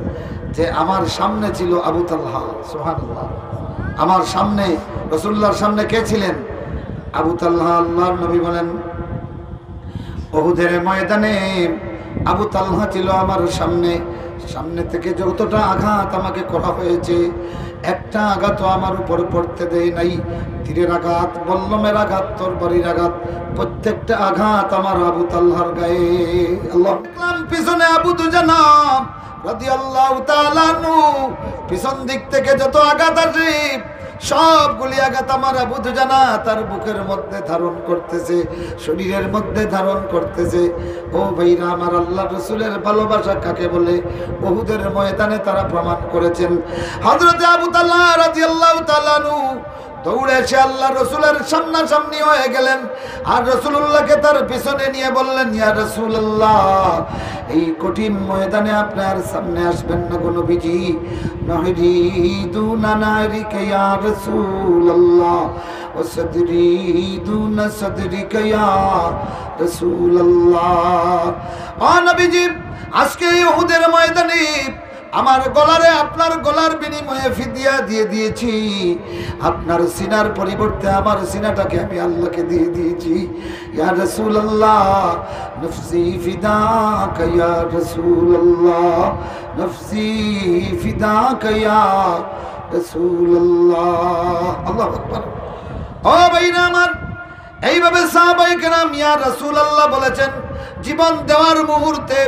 যে আমার সামনে ছিল আবু তালহা। সুবহানাল্লাহ। আমার সামনে, রাসূলুল্লাহর সামনে কে ছিলেন? আবু তালহা। আল্লাহর নবী বলেন উহুদের ময়দানে আবু তালহা ছিল আমার সামনে। সামনে থেকে যতটা আঘাত আমাকে করা হয়েছে, একটা আঘাতও আমার উপর পড়তে দেয় নাই। তীরের আঘাত, বল্লমের আঘাত, তরবারির আঘাত, প্রত্যেকটা আঘাত আমার আবু তালহার গায়ে। আল্লাহ। পিছনে আবু দুজানা রাদিয়াল্লাহু তাআলা আনহু, পিছন দিক থেকে যত আঘাত আসে সবগুলি আঘাত আমার আবু দুজানা তার বুকের মধ্যে ধারণ করতেছে, শরীরের মধ্যে ধারণ করতেছে। ও ভাইরা আমার, আল্লাহ রাসূলের ভালোবাসা কাকে বলে উহুদের ময়দানে তারা প্রমাণ করেছেন। হযরত আবু তালহা রাদিয়াল্লাহু তাআলা আনহু দৌড়ে এসে আল্লাহ রসুলের সামনাসামনি হয়ে গেলেন, আর রসুলুল্লাহকে তার পিছনে নিয়ে বললেন, ইয়া রাসূলুল্লাহ, এই কঠিন ময়দানে আপনার সামনে আসবেন না গো নবীজি। নাহরিদুনা নারিকা ইয়া রাসূলুল্লাহ ওয়া সাদরিদুনা সাদরিকা ইয়া রাসূলুল্লাহ। ও নবীজি, আজকে উহুদের ময়দানে আমার গলারে আপনার গলার বিনিময়ে ফিদিয়া দিয়ে দিয়েছি। আপনার সিনার পরিবর্তে আমার সিনাটাকে আমি আল্লাহকে দিয়ে দিয়েছি। ইয়া রাসূলুল্লাহ, নফসি ফিদাকা ইয়া রাসূলুল্লাহ, নফসি ফিদাকা ইয়া রাসূলুল্লাহ। আল্লাহু আকবার। ও ভাইরা আমার, এইভাবে সাহাবায়ে কেরাম ইয়া রাসূলুল্লাহ বলেছেন। জীবন দেওয়ার মুহূর্তে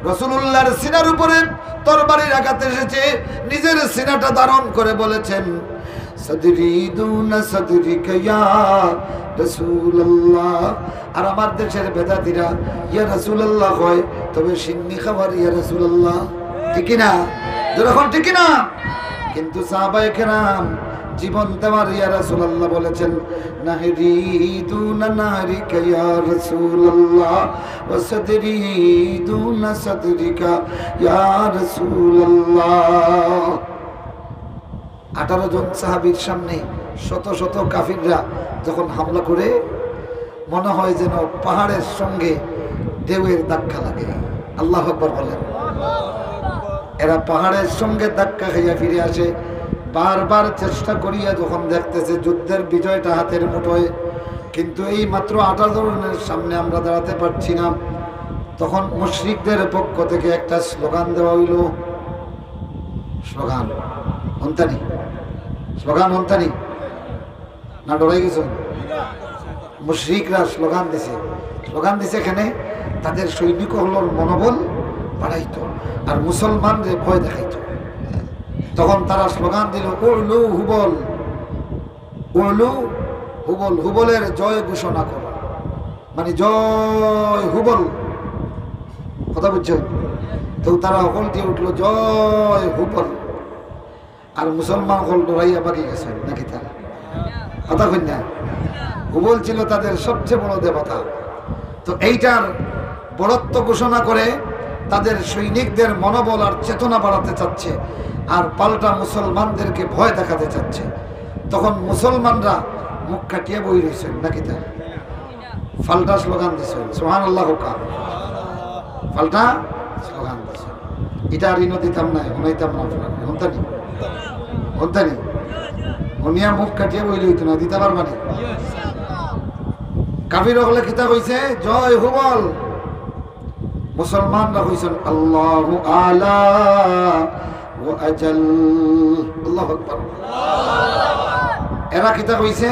রাসূলুল্লাহর সিনার উপরে তরবারির আঘাত এসেছে, নিজের সিনাটা ধারণ করে বলেছেন, সাদরিদুনা সাদরিকা ইয়া রাসূলুল্লাহ। আর আমার দেশের বেদাতীরা ইয়া রাসূলুল্লাহ হয়, তবে সিন্নি খাবার ইয়া রাসূলুল্লাহ। ঠিক না? যখন ঠিক না, কিন্তু সাহাবায়ে কেরাম জীবন দেওয়ার ইয়া রাসূলুল্লাহ বলেছেন, নাহরিদুনা নারিকা ইয়া রাসূলুল্লাহ ওয়া সাদরিদুনা সাদরিকা ইয়া রাসূলুল্লাহ। 18 জন সাহাবীর সামনে শত শত কাফিররা যখন হামলা করে, মনে হয় যেন পাহাড়ের সঙ্গে ঢেউয়ের ধাক্কা লাগে। আল্লাহু আকবার বলেন। এরা পাহাড়ের সঙ্গে ধাক্কা খাইয়া ফিরে আসে। বারবার চেষ্টা করিয়া যখন দেখতেছে যুদ্ধের বিজয়টা হাতের মুঠোয়, কিন্তু এই মাত্র 18 জনের সামনে আমরা দাঁড়াতে পারছি না, তখন মুশরিকদের পক্ষ থেকে একটা স্লোগান দেওয়া হইল। স্লোগান হন্তানি, স্লোগান হন্তানি না, ডরাই গেছ? মুশরিকরা স্লোগান দিছে। স্লোগান দিছে এখানে তাদের সৈনিক হলোর মনোবল বাড়াইতো আর মুসলমানদের ভয় দেখাইতো। তখন তারা স্লোগান দিল, উলু হুবল, উলু হুবল, হুবলের জয় ঘোষণা করো, মানে জয় হুবল। কথা বুঝছেন? তো তারা হল দিয়ে উঠলো জয় হুবল, আর মুসলমান হল ডরাইয়া বাকি গেছেন নাকি? তারা কথা কই না? হুবল ছিল তাদের সবচেয়ে বড় দেবতা। তো এইটার বড়ত্ব ঘোষণা করে তাদের সৈনিকদের মনোবল আর চেতনা বাড়াতে চাচ্ছে, আর পাল্টা মুসলমানদেরকে ভয় দেখাতে চাচ্ছে। তখন মুসলমানরা মুখ কাটিয়ে বই রয়েছেন নাকি? তাই পাল্টা স্লোগান দিচ্ছেন, সুবহানাল্লাহ, পাল্টা স্লোগান দিচ্ছেন। এটা আর ইনো দিতাম না, হনাইতাম না, হন্তানি হন্তানি হনিয়া মুখ কাটিয়ে বই লইত না, দিতে পারবানি। কাফির হলে কিতা কইছে জয় হুবল, মুসলমানরা কইছেন আল্লাহু আলা ওয়া আজাল। আল্লাহু আকবার। এরা কিতা কইছে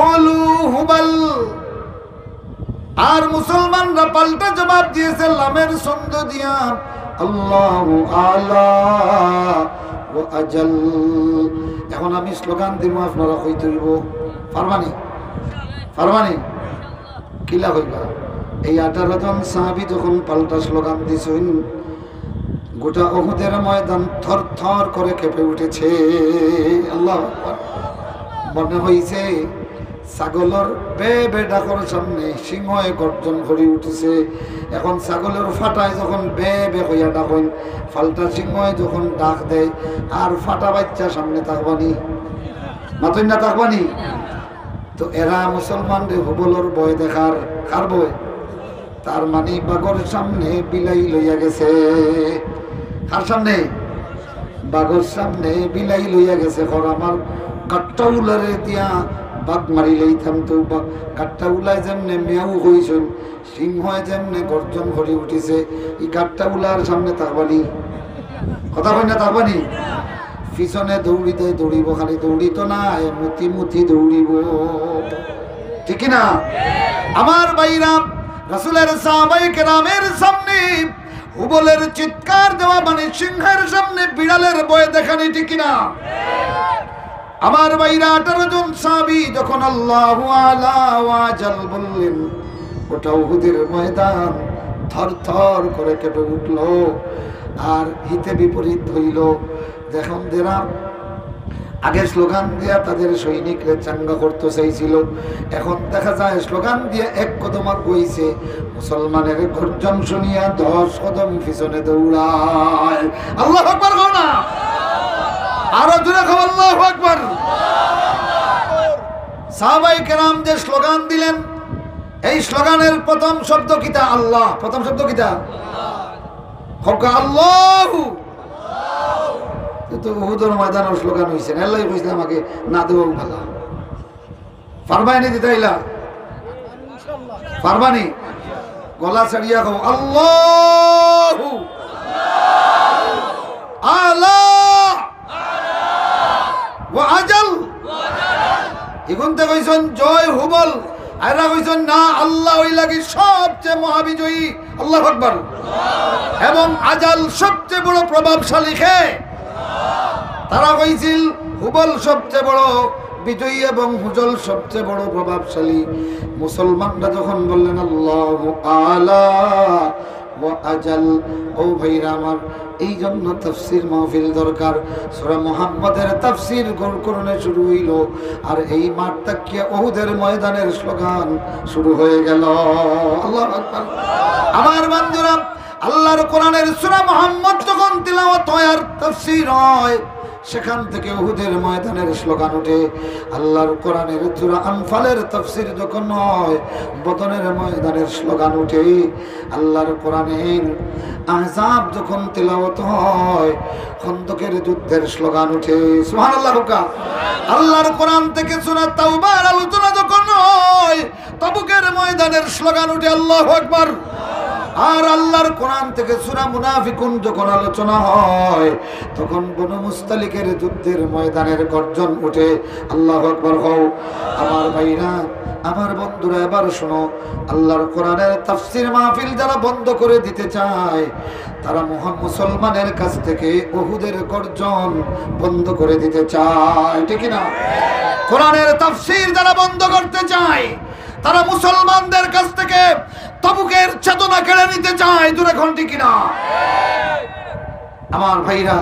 উলু হুবল, আর মুসলমানরা পাল্টা জবাব দিয়েছে লামের ছন্দ দিয়া আল্লাহু আলা ওয়া আজাল। এখন আমি স্লোগান দিব, আপনারা কইতে হইব। পারবানি? পারবানি? কিলা হইবা? এই 18 জন সাহাবী যখন পাল্টা স্লোগান দিছেন, গোটা উহুদের ময়দান থর থর করে কেঁপে উঠেছে। আল্লাহু আকবার। মনে হইছে ছাগলের বে বে ডাকর সামনে সিংহে গর্জন করে উঠেছে। এখন ছাগলের ফাটায় যখন বে বে হইয়া ডাকেন, ফাল্টা সিংহে যখন ডাক দেয়, আর ফাটা বাচ্চা সামনে থাকবানি? মাতই না থাকবানি? তো এরা মুসলমানদের হুবলের ভয় দেখার, কার ভয়? তার মানে বাঘর সামনে বিলাই লইয়া গেছে। কার সামনে? বাঘর সামনে বিলাই লইয়া গেছে। ঘর আমার কাট্টা উলারে দিয়া বাঘ মারিলেই থামতো। কাট্টা উলায় যেমনে মেয়াও হইছেন, সিংহ যেমনে গর্জন করে উঠিছে, এই কাট্টা উলার সামনে তারবানি কথা হয় না, তারবানি পিছনে দৌড়িতে দৌড়িব, খালি দৌড়িত না, মুতি মুতি দৌড়িব, ঠিক না? আমার ভাইরা, রাসূলের সাহাবায়ে কেরামের সামনে হুবলের চিৎকার দেওয়া মানে সিংহের সামনে বিড়ালের ভয় দেখানি, ঠিক না? আমার ভাইরা, 18 জন সাহাবী যখন আল্লাহু আলা ওয়া জাল বললেন, ওটা উহুদের ময়দান থর থর করে কেঁপে উঠল। আর হিতে বিপরীত হইল। দেখুন যারা আগে স্লোগান দিয়া তাদের সৈনিকরা চাঙ্গা করতে চাইছিল, এখন দেখা যায় স্লোগান দিয়ে এক কদম আগাইছে, মুসলমানের গর্জন শুনিয়া 10 কদম পিছনে দৌড়ায়। আল্লাহু আকবার কও না, আরো জোরে কও আল্লাহু আকবার। সাহাবায়ে কেরাম যে স্লোগান দিলেন, এই স্লোগানের প্রথম শব্দ কিটা? আল্লাহ। প্রথম শব্দ কিটা? আল্লাহ। আল্লাহু। তো উহুদের ময়দানের স্লোগান হইছে না, আল্লাহই কইছে আমাকে না দেও ভালো। পারবানি দিতাইলা? পারবানি? গলা ছাড়িয়া কও আল্লাহু আলা ওয়া আজাল। এগুনতে কইছেন জয় হুবল, আয়রা কইছেন না, আল্লাহ ওই লাগি সবচেয়ে মহাবিজয়ী, আল্লাহু আকবার। এবং আজাল সবচেয়ে বড় প্রভাবশালী কে? তারা কইছিল হুবল সবচেয়ে বড় বিজয়ী এবং হুজল সবচেয়ে বড় প্রভাবশালী। মুসলমানরা যখন বললেন আল্লাহু আলা ওয়া আজাল, ও ভাইরা আমার, এই জন্য তাফসীর মাহফিল দরকার। সূরা মুহাম্মদের তাফসীর করণে শুরু হইল, আর এই মাঠ থেকে উহুদের ময়দানের স্লোগান শুরু হয়ে গেল। আল্লাহু আকবার। আমার বন্ধুরা, আল্লাহর কোরআনের সূরা মুহাম্মদ যখন তিলাওয়াত হয় আর তাফসীর হয়, সেখান থেকে উহুদের ময়দানের স্লোগান ওঠে। আল্লাহর কোরআনের সূরা আনফালের তাফসীর যখন হয়, বদরের ময়দানের স্লোগান ওঠে। আল্লাহর কোরআনের আহজাব যখন তিলাওয়াত হয়, খন্দকের যুদ্ধের স্লোগান ওঠে। সুবহানাল্লাহ। আল্লাহর কোরআন থেকে সূরা তাওবার আলোচনা যখন হয়, তাবুকের ময়দানের স্লোগান ওঠে আল্লাহু আকবার। আর আল্লাহর কোরআন থেকে সূরা মুনাফিকুন যখন আলোচনা হয়, তখন বনু মুস্তালিকের যুদ্ধের ময়দানের গর্জন ওঠে। আল্লাহু আকবার হও। আমার ভাইরা, আমার বন্ধুরা, এবার শোনো, আল্লাহর কোরআনের তাফসীর মাহফিল যারা বন্ধ করে দিতে চায়, তারা মুসলমানের কাছ থেকে উহুদের গর্জন বন্ধ করে দিতে চায়, ঠিক না? কোরআনের তাফসীর যারা বন্ধ করতে চায়, তারা মুসলমানদের কাছ থেকে তাবুকের চেতনা কেড়ে নিতে চায়, দূরে এখন ঠিক না? আমার ভাইরা,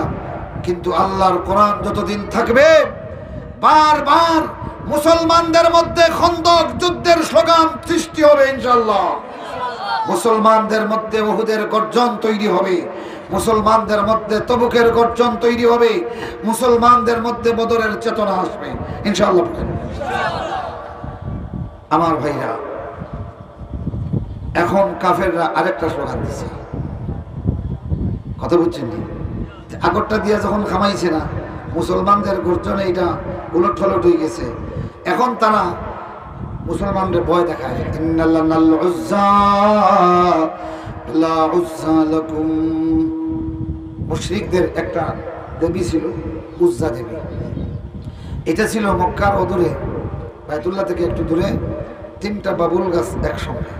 কিন্তু আল্লাহর কোরআন যতদিন থাকবে, বারবার মুসলমানদের মধ্যে খন্দক যুদ্ধের স্লোগান সৃষ্টি হবে ইনশাআল্লাহ। মুসলমানদের মধ্যে উহুদের গর্জন তৈরি হবে, মুসলমানদের মধ্যে তাবুকের গর্জন তৈরি হবে, মুসলমানদের মধ্যে বদরের চেতনা আসবে ইনশাআল্লাহ। আমার ভাইরা, এখন কাফেররা আরেকটা স্লোগান দিছে, কথা বুঝছেন? আগরটা দিয়া যখন খামাইছে না, মুসলমানদের গর্জনে এটা উলট ফলট হয়ে গেছে। এখন তারা মুসলমানদের ভয় দেখায়, ইন্নাল্লাহ উজ্জা লা উজ্জা লাকুম। মুশরিকদের একটা দেবী ছিল উজ্জা দেবী। এটা ছিল মক্কার অদূরে, বাইতুল্লাহ থেকে একটু দূরে, 3টা বাবুল গাছ একসঙ্গে।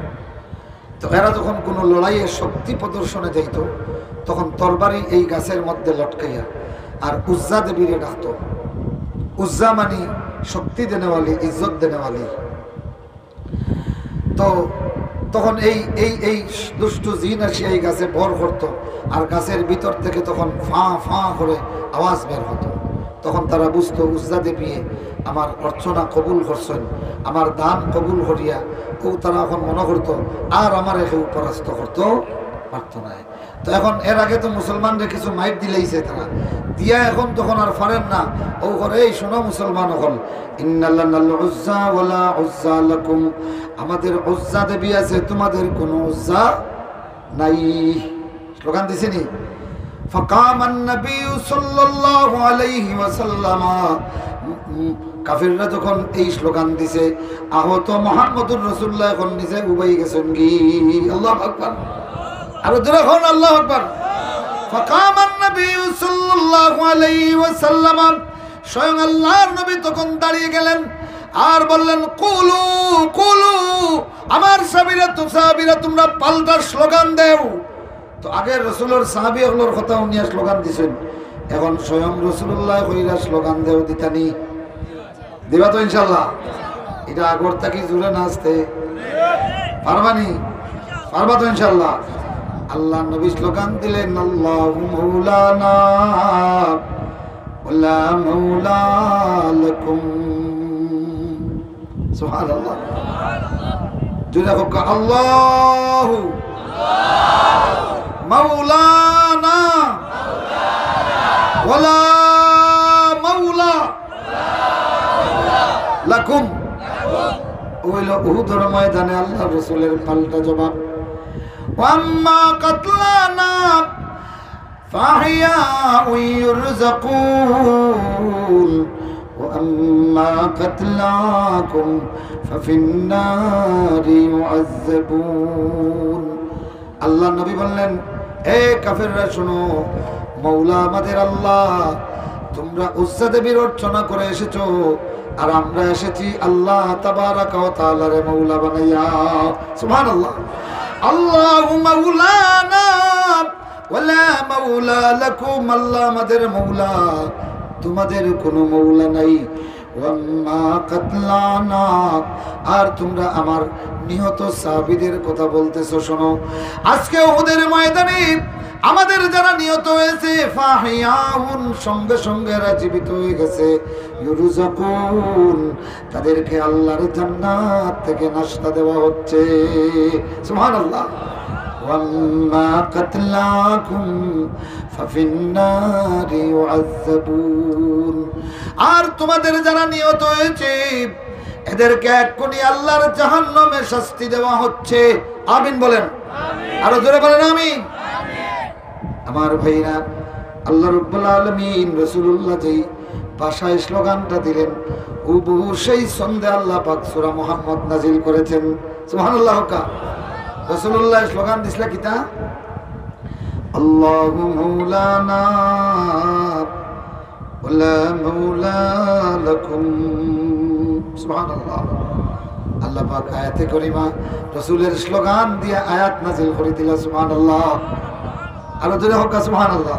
তো এরা যখন কোনো লড়াইয়ে শক্তি প্রদর্শনে যাইত, তখন তরবারি এই গাছের মধ্যে লটকাইয়া আর উজ্জা দেবীরে ডাকত। উজ্জা মানে শক্তি দেনেওয়ালি, ইজ্জত দেনেওয়ালি। তো তখন এই দুষ্টু জিন আসি এই গাছে ভর করত, আর গাছের ভিতর থেকে তখন ফাঁ ফাঁ করে আওয়াজ বের হতো। তখন তারা বুঝতো উজ্জা দেবী আমার অর্চনা কবুল করছেন, আমার দান কবুল করিয়া। কেউ তারা এখন মনে করতো আর আমার কেউ পরাস্ত করতো পারত না। তো এখন এর আগে তো মুসলমানরা কিছু মাইট দিলেইছে তারা, দিয়া এখন তখন আর পারেন না, ও ঘরে এই শোনো মুসলমান হল, ইন্নাল্লানাল উজ্জা ওয়ালা উজ্জা লাকুম, আমাদের উজ্জা দেবী আছে, তোমাদের কোনো উজ্জা নাই। স্লোগান দিছেনি। ফাকামান নবী সাল্লাল্লাহু আলাইহি ওয়াসাল্লাম, কাফিররা যখন এই স্লোগান দিছে, আহত মুহাম্মদুর রাসূলুল্লাহ এখন নিজে উবাই গেছেন কি। আল্লাহু আকবার, আর জোরে হন আল্লাহু আকবার। ফাকামান নবী সাল্লাল্লাহু আলাইহি ওয়াসাল্লাম, স্বয়ং আল্লাহর নবী তখন দাঁড়িয়ে গেলেন আর বললেন, কুলু কুলু, আমার সাহাবীরা তোমরা পাল্টা স্লোগান দেও। তো আগে রাসূলের সাহাবীগুলোর কথা উনি স্লোগান দিছেন, এখন স্বয়ং রাসূলুল্লাহ কইরা স্লোগান দেও দিতানি, দিবা তো ইনশাআল্লাহ। এটা আগরটা কি জুড়ে না আসতে পারবানি, পারবা তো ইনশাআল্লাহ। আল্লাহ নবী স্লোগান দিলেন, আল্লাহু মাওলানা ওয়ালা মাওলা লাকুম। সুবহানাল্লাহ, জুড়ে হোক আল্লাহু মাওলানা ওয়ালা মাওলা লাকুম। ওইল উহুদের ময়দানে আল্লাহ রাসূলের পাল্টা জবাব, ওয়াম্মা কাতলানা ফাহিয়াউ ইরযাকুন ওয়াম্মা কাতলাকুম ফাফিন্নারি ইউআযাবুন। আল্লাহ নবী বললেন, হে কাফেররা শোনো, মৌলা আমাদের আল্লাহ, তোমরা উজ্জা দেবীর অর্চনা করে এসেছো, আর আমরা এসেছি আল্লাহ তাবারাকা ওয়া তাআলার মৌলা বানাইয়া। সুবহানাল্লাহ। আল্লাহু মাওলানা ওয়ালা মাওলা লাকুম, আল্লাহ আমাদের মৌলা, তোমাদের কোনো মৌলা নাই। ওয়াম্মা কাতলানা, আর তোমরা আমার নিহত সাহাবীদের কথা বলতেছো, শোনো, আজকে উহুদের ময়দানে আমাদের যারা নিহত হয়েছে, ফাহিয়াউন, সঙ্গে সঙ্গে এরা জীবিত হয়ে গেছে, ইউরযাকুন, তাদেরকে আল্লাহর জান্নাত থেকে নাশতা দেওয়া হচ্ছে। সুবহানাল্লাহ। ওয়াম্মা কাতলাকুম ফাফিন্নারি ইউআযাবুন, আর তোমাদের যারা নিহত হয়েছে এদেরকে এক্ষুনি আল্লাহর জাহান্নামে শাস্তি দেওয়া হচ্ছে। আমিন বলেন, আরো জোরে বলেন আমিন। আমার ভাইরা, আল্লাহ রাব্বুল আলামিন রাসূলুল্লাহ যেই ভাষায় স্লোগানটা দিলেন, হুবহু সেই ছন্দে আল্লাহ পাক সূরা মুহাম্মদ নাজিল করেছেন। সুবহানাল্লাহ। রাসূলুল্লাহ স্লোগান দিছিল কিতা, আল্লাহু মাওলানা ওয়ালা মাওলা লাকুম। সুবহানাল্লাহ। আল্লাহ পাক আয়াতে কারিমা রাসূলের স্লোগান দিয়ে আয়াত নাজিল করে দিল। সুবহানাল্লাহ। আর জোরে হোক সুবহানাল্লাহ।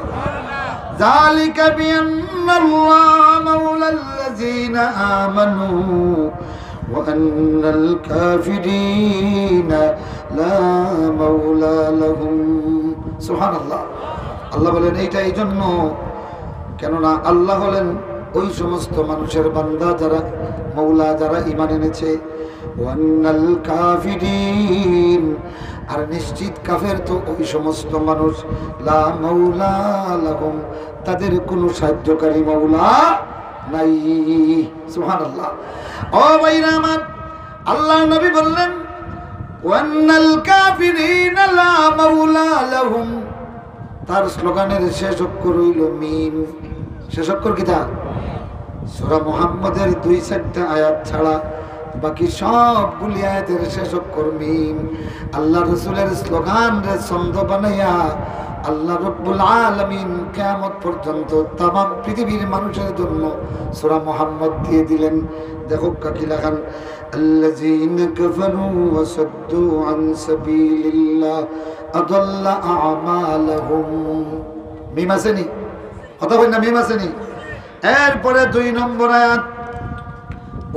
যালিকা বিআন্নাল্লাহ মাওলাল্লাযীনা আমানু ওয়া আন্নাল কাফিরিনা লা মাওলা লাহুম। সুবহানাল্লাহ। আল্লাহ বলেন এইটা এই জন্য, কেননা আল্লাহ হলেন ওই সমস্ত মানুষের বান্দা যারা মৌলা, যারা ঈমান এনেছে। ওয়া আন্নাল কাফিরিন, আর নিশ্চিত কাফের তো ওই সমস্ত মানুষ, লা মাওলা লাহুম, তাদের কোনো সাহায্যকারী মাওলা নাই। সুবহানাল্লাহ। ও ভাইরা আমার, আল্লাহ নবী বললেন, ওয়ান্নাল কাফিরিনা লা মাওলা লাহুম, তার স্লোগানের শেষ অক্ষর হইল মিম। শেষ অক্ষর কিতা? সূরা মুহাম্মদের 2-4টা আয়াত ছাড়া বাকি সবগুলি আয়াতের শেষ অক্ষর মিম। আল্লাহ রাসূলের স্লোগানরে ছন্দ বানাইয়া আল্লাহ রাব্বুল আলামিন কিয়ামত পর্যন্ত तमाम পৃথিবীর মানুষের জন্য সূরা মুহাম্মদ দিয়ে দিলেন। দেখো কি লেখেন, আল্লাযীনা কাফারু ওয়া সাদ্দু আন সাবিলিল্লাহ আদাল্লা আমালাহুম। মিম আসেনি? কথা বলেন না, মিম আসেনি? এরপরে 2 নম্বর আয়াত,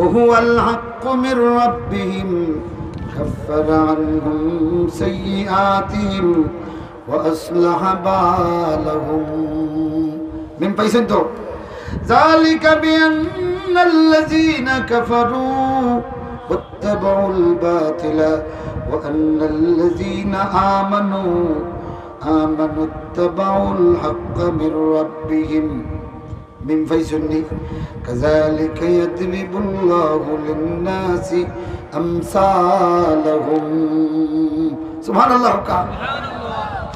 ওহুয়াল হাক্কু মির রাব্বিহিম কাফারা আনহুম সাইয়্যাতিহিম ওয়া আসলাহা বালাহুম। মিম পাইছেন তো? যালিকা বিআন্নাল্লাযীনা কাফারু ওয়াত্তাবাউল বাতিলা ওয়া আন্নাল্লাযীনা আমানু آمنوا اتبعوا الحق من ربهم من فيسني كذلك يضرب الله للناس أمثالهم سبحان الله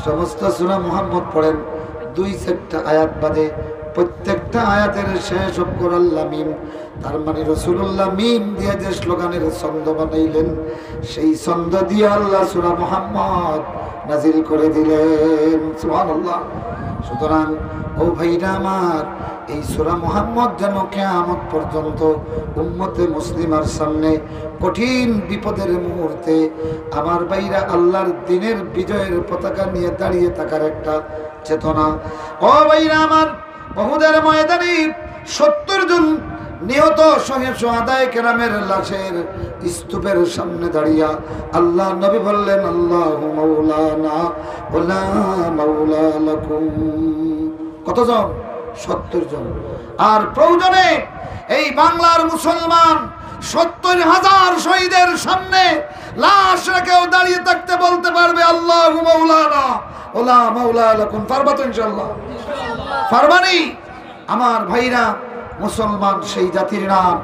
সমস্ত সূরা মুহাম্মদ পড়েন 2-4টা আয়াত বাদে প্রত্যেকটা আয়াতের শেষ অক্ষর আল্লাহ মিম তার মানে রাসূলুল্লাহ মিম দিয়ে যে স্লোগানের ছন্দ বানাইলেন সেই ছন্দ দিয়ে আল্লাহ সূরা মুহাম্মদ নাজিল করে দিলেন সুবহানাল্লাহ সুতরাং ও ভাইরা আমার এই সূরা মুহাম্মদ যেন কিয়ামত পর্যন্ত উম্মতে মুসলিমার সামনে কঠিন বিপদের মুহূর্তে আমার ভাইরা আল্লাহর দ্বীনের বিজয়ের পতাকা নিয়ে দাঁড়িয়ে থাকার একটা চেতনা ও ভাইরা আমার উহুদের ময়দানে 70 জন নিহত শহীদ কেরামের লাশের স্তূপের সামনে দাঁড়িয়ে আল্লাহ নবী বললেন আল্লাহু মাওলানা ওয়ালা মাওলা লাকুম কতজন 70 জন আর প্রয়োজনে এই বাংলার মুসলমান 70,000 শহীদের সামনে লাশ রেখেও দাঁড়িয়ে থাকতে বলতে পারবে আল্লাহু মাওলানা ওয়ালা মাওলা লাকুম পারবা তো ইনশাআল্লাহ পারবানি আমার ভাইরা মুসলমান সেই জাতির নাম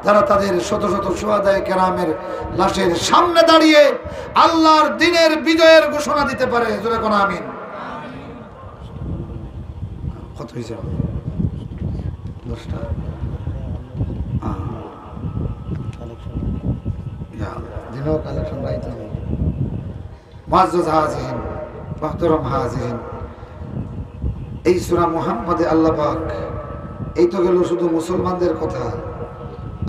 যারা তাদের শত শত শুহাদায়ে কেরামের লাশের সামনে দাঁড়িয়ে আল্লাহর দ্বীনের বিজয়ের ঘোষণা দিতে পারে জোরে কোন আমিন কত হইছে 10টা ইয়া দিনো কালেকশন রাইতে মুআজ্জাজ হাজিরিন মুহতারাম হাজিরিন এই সূরা মুহাম্মদে আল্লাহ পাক এই তো গেল শুধু মুসলমানদের কথা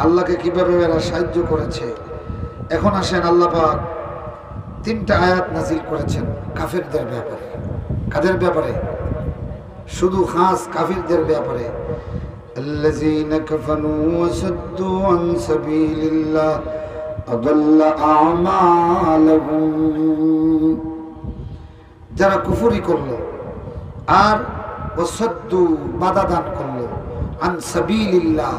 আল্লাহকে কিভাবে এরা সাহায্য করেছে এখন আসেন আল্লাহ পাক 3টা আয়াত নাযিল করেছেন কাফেরদের ব্যাপারে কাদের ব্যাপারে শুধু খাস কাফিরদের ব্যাপারে আল্লাযীনা কাফারু ওয়া সাদ্দু আন সাবিলিল্লাহ আদাল্লা আমালাহুম যারা কুফরি করলো আর ওয়াসাদ্দু বাধা দান করলো আন সাবিলিল্লাহ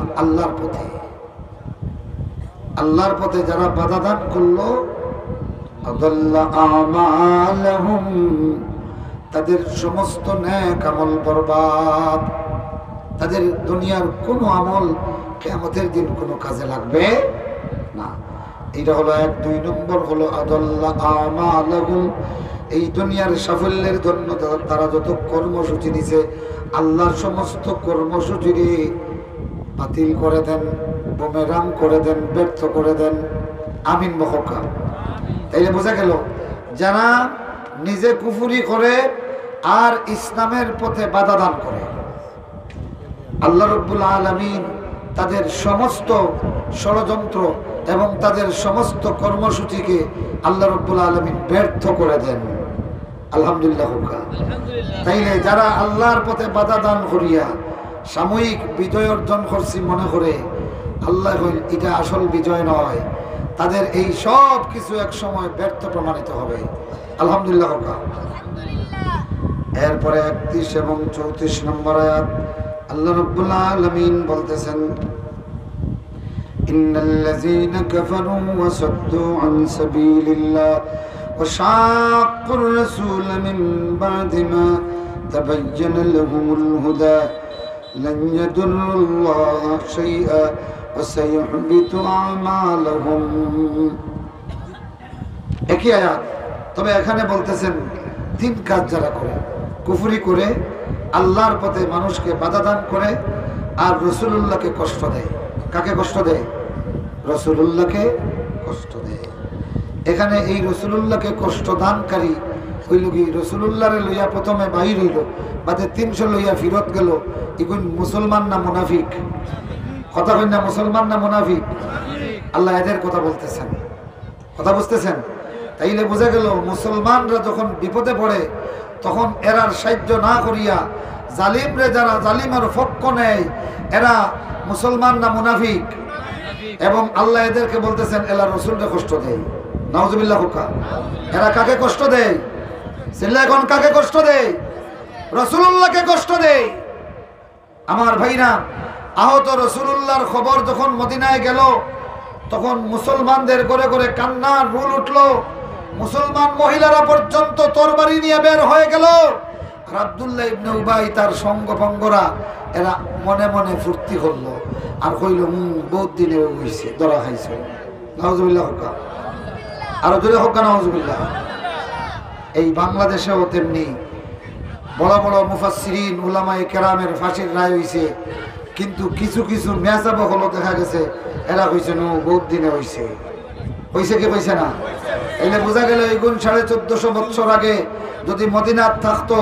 আল্লাহর পথে যারা বাধা দান করলো আদাল্লা আমালাহুম তাদের সমস্ত নেক আমল বরবাদ তাদের দুনিয়ার কোনো আমল কিয়ামতের দিন কোনো কাজে লাগবে না এটা হলো 1 2 নম্বর হলো আদাল্লা আমালাহুম এই দুনিয়ার সাফল্যের জন্য তারা যত কর্মসূচি দিয়েছে আল্লাহর সমস্ত কর্মসূচি বাতিল করে দেন বুমেরাং করে দেন ব্যর্থ করে দেন আমিন বহকা তাইলে বোঝা গেল যারা নিজে কুফরি করে আর ইসলামের পথে বাধা দান করে আল্লাহ রাব্বুল আলামিন তাদের সমস্ত ষড়যন্ত্র এবং তাদের সমস্ত কর্মসূচিকে আল্লাহ রাব্বুল আলামিন ব্যর্থ করে দেন আলহামদুলিল্লাহ তাইলে যারা আল্লাহর পথে বাধা দান করিয়া সাময়িক বিজয় অর্জন করছি মনে করে আল্লাহ এটা আসল বিজয় নয় তাদের এই সব কিছু এক সময় ব্যর্থ প্রমাণিত হবে আলহামদুলিল্লাহ এরপরে 31 এবং 34 নম্বর আয়াত আল্লাহ রাব্বুল আলামিন বলতেছেন ইন্নাল্লাযীনা কাফারু ওয়া সাদ্দু আন সাবিলিল্লাহ ওয়া শাক্কুর রাসূল মিন বা'দি মা তাবায়্যানা লাহুমুল হুদা লান ইয়াদুররুল্লাহা শাইআ ওয়া সায়ুহবিতু আমালাহুম একই আয়াত তবে এখানে বলতেছেন 3 কাজ যারা করে কুফরি করে আল্লাহর পথে মানুষকে বাধা দান করে আর রাসূলুল্লাহকে কষ্ট দেয় কাকে কষ্ট দেয় রাসূলুল্লাহকে কষ্ট দেয় এখানে এই রাসূলুল্লাহকে কষ্ট দানকারী হইল কি রাসূলুল্লাহরে লইয়া প্রথমে বাহির হইল বাদে 300 লইয়া ফিরত গেল ইগুন মুসলমান না মুনাফিক কথা কই না মুসলমান না মুনাফিক আল্লাহ এদের কথা বলতেছেন কথা বুঝতেছেন তাইলে বোঝা গেল মুসলমানরা যখন বিপদে পড়ে তখন এরার সাহায্য না করিয়া জালিমরে যারা জালিমের পক্ষ নেয় এরা মুসলমান না মুনাফিক এবং আল্লাহ এদেরকে বলতেছেন এরা রাসূলকে কষ্ট দেয় নাউজুবিল্লাহ হুকা এরা কাকে কষ্ট দেয় সিল্লা এখন কাকে কষ্ট দেয় রাসূলুল্লাহকে কষ্ট দেয় আমার ভাইরা আহত রাসূলুল্লাহর খবর যখন মদিনায় গেল তখন মুসলমানদের ঘরে ঘরে কান্নার রোল উঠলো মুসলমান মহিলারা পর্যন্ত তরবারি নিয়ে বের হয়ে গেল। আর আব্দুল্লাহ ইবনে উবাই তার সঙ্গভঙ্গরা এরা মনে মনে ফুর্তি করলো আর কইল বহুত দিনে হইছে ধরা খাইছে। নাউজুবিল্লাহ হকা, আরো জোরে হকা নাউজুবিল্লাহ। এই বাংলাদেশেও তেমনি বড় বড় মুফাসসিরিন উলামায়ে কেরামের ফাঁসির রায় হইছে, কিন্তু কিছু কিছু মেজাব হলো দেখা গেছে এরা কইছে নো বহুত দিনে হইছে। হইছে কি হইছে না? এলে বোঝা গেল এগুন 1450 বছর আগে যদি মদিনাত থাকতো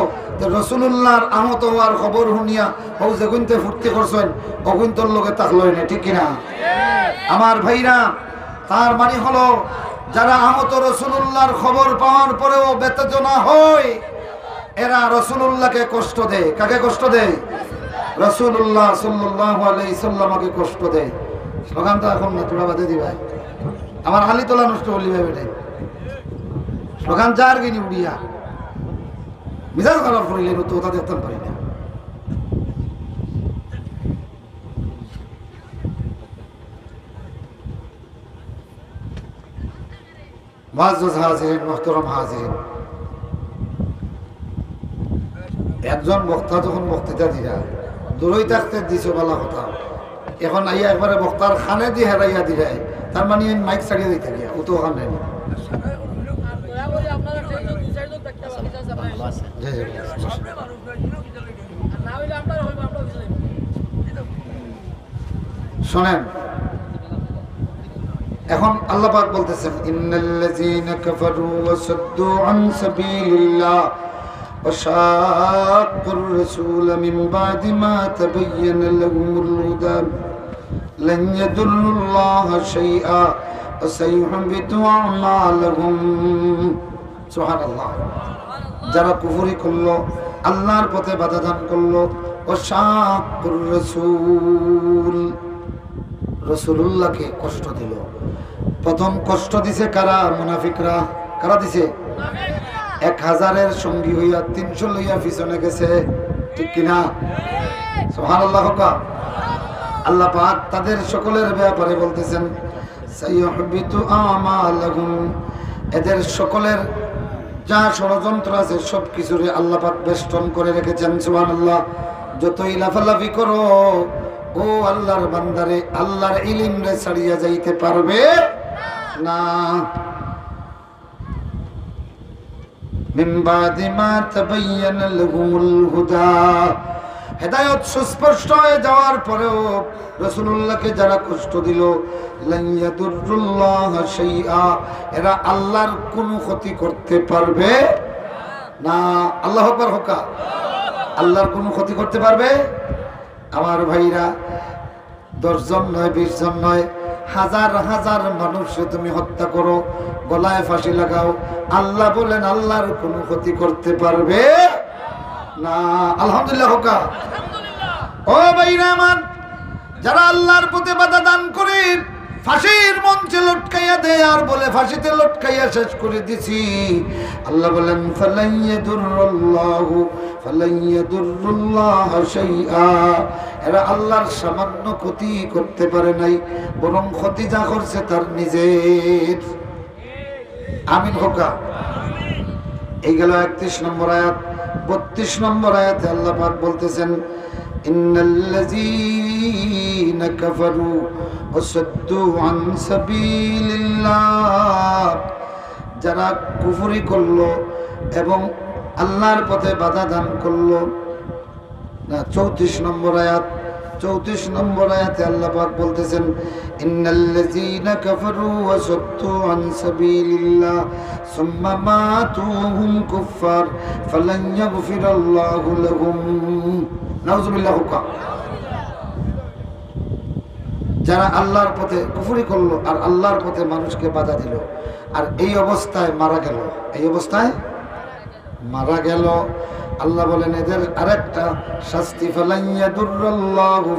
রাসূলুল্লাহর আহত হওয়ার খবর শুনিয়া হও যে গুনতে ফুর্তি করছেন অগুন্তর লোকে থাকলোই না, ঠিক কিনা আমার ভাইরা? তার মানে হলো যারা আহত রাসূলুল্লাহর খবর পাওয়ার পরেও বেদনা হয় এরা রাসূলুল্লাহকে কষ্ট দেয়। কাকে কষ্ট দেয়? রাসূলুল্লাহ সাল্লাল্লাহু আলাইহি সাল্লামকে কষ্ট দেয়। স্লোগান তো এখন না, তোরা বাদে দিবা আমার আলি তোলা নষ্ট হলি ভাই বেটাই স্লোগান যার গিনি উড়িয়া মিজাজ খারাপ করিলে তো ওটা দেখতাম পারি না। মুআজ্জাজ হাজিরিন, মুহতারাম হাজিরিন, একজন বক্তা যখন বক্তৃতা দিরা দূরই থাকতে দিছে বলা কথা, এখন আইয়া একবারে বক্তার খানে দিয়ে হেরাইয়া দিরাই, তার মানে মাইক ছাড়িয়ে দিতে গিয়া ও তো ওখান নেই। শোনেন, এখন আল্লাহ পাক বলতেছেন ইন্নাল্লাযীনা কাফারু ওয়া সাদ্দু আন সাবিলিল্লাহ ওয়া শাক্কুর রাসূল মিন বাদি মা তাবায়্যানা লাহুমুল হুদা লান ইয়াদুররুল্লাহা শাইআ ওয়া সাইয়ুহবিতু আমালাহুম। সুবহানাল্লাহ। যারা কুফরি করলো, আল্লাহর পথে বাধা দান করলো, ওয়া শাক্কুর রাসূল, রাসূলুল্লাহকে কষ্ট দিল। প্রথম কষ্ট দিছে কারা? মুনাফিকরা। কারা দিছে? 1000-এর সঙ্গী হইয়া 300 লইয়া পিছনে গেছে, ঠিক কিনা? সুবহানাল্লাহ। আল্লাহ পাক তাদের সকলের ব্যাপারে বলতেছেন সাইয়ুহবিতু আমালাহুম, এদের সকলের যা ষড়যন্ত্র আছে সব কিছুরে আল্লাহ পাক বেষ্টন করে রেখেছেন। সুবহানাল্লাহ। যতই লাফালাফি করো ও আল্লাহর বান্দারে, আল্লাহর ইলম রে ছাড়িয়া যাইতে পারবে না। মিন বাদি মা তাবায়্যানা লাহুমুল হুদা, হেদায়েত সুস্পষ্ট হয়ে যাওয়ার পরেও রাসূলুল্লাহকে যারা কষ্ট দিল, লান ইয়াদুররুল্লাহা শাইআ, এরা আল্লাহর কোনো ক্ষতি করতে পারবে না। আল্লাহু আকবার হোকা। আল্লাহর কোনো ক্ষতি করতে পারবে? আমার ভাইরা, 10 জন নয়, 20 জন নয়, হাজার হাজার মানুষকে তুমি হত্যা করো, গলায় ফাঁসি লাগাও, আল্লাহ বলেন আল্লাহর কোনো ক্ষতি করতে পারবে না। আলহামদুলিল্লাহ হোকা। ও ভাইরা আমার, যারা আল্লাহর পথে বাধা দান করে ফাঁসির মঞ্চে লটকাইয়া দেয় আর বলে ফাঁসিতে লটকাইয়া শেষ করে দিছি, আল্লাহ বলেন ফালান ইয়াদুররুল্লাহা শাইআ, এরা আল্লাহর সামান্য ক্ষতি করতে পারে নাই, বরং ক্ষতি যা করছে তার নিজের। আমিন হোকা। এই গেল 31 নম্বর আয়াত। 32 নম্বর আয়াতে আল্লাহ পাক বলতেছেন ইন্নাল্লাযীনা কাফারু ওয়া সাদ্দু আন সাবিলিল্লাহ, যারা কুফরি করলো এবং আল্লাহর পথে বাধা দান করলো। না, 34 নম্বর আয়াত। 34 নম্বর আয়াতে আল্লাহ পাক বলতেছেন ইন্নাল্লাযীনা কাফারু ওয়া সাদ্দু আন সাবিলিল্লাহ সুম্মা মাতু হুম কুফার ফালান ইয়াগফিরাল্লাহু লাহুম। নাউযুবিল্লাহ। যারা আল্লাহর পথে কুফরি করলো আর আল্লাহর পথে মানুষকে বাধা দিল আর এই অবস্থায় মারা গেল, এই অবস্থায় মারা গেল, আল্লাহ বলেন এদের আরেকটা শাস্তি, ফালান ইয়াদুররুল্লাহু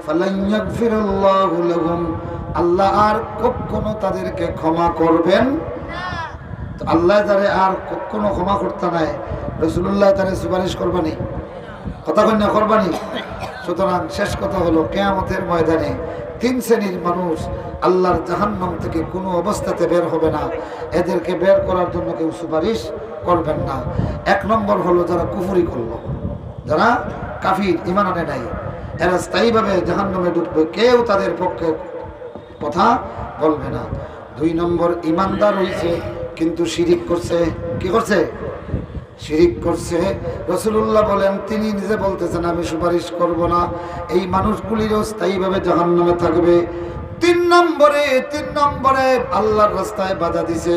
ফালান ইয়াগফিরাল্লাহু লাহুম, আল্লাহ আর কখনো তাদেরকে ক্ষমা করবেন না। তো আল্লাহ তারে আর কখনো ক্ষমা করতে নাই, রাসূলুল্লাহ তারে সুপারিশ করবানি, কথা কই না করবানি। সুতরাং শেষ কথা হলো কিয়ামতের ময়দানে তিন শ্রেণীর মানুষ আল্লাহর জাহান্নাম থেকে কোনো অবস্থাতে বের হবে না, এদেরকে বের করার জন্য কেউ সুপারিশ করবেন না। এক নম্বর হলো যারা কুফরি করলো, যারা কাফির, ঈমান আনে নাই, এরা স্থায়ীভাবে জাহান্নামে ঢুকবে, কেউ তাদের পক্ষে কথা বলবে না। দুই নম্বর, ঈমানদার হইছে কিন্তু শিরিক করছে। কি করছে? শিরিক করছে। রাসূলুল্লাহ বলেন, তিনি নিজে বলতেছেন আমি সুপারিশ করব না, এই মানুষগুলিরও স্থায়ীভাবে জাহান্নামে থাকবে। তিন নম্বরে আল্লাহর রাস্তায় বাধা দিছে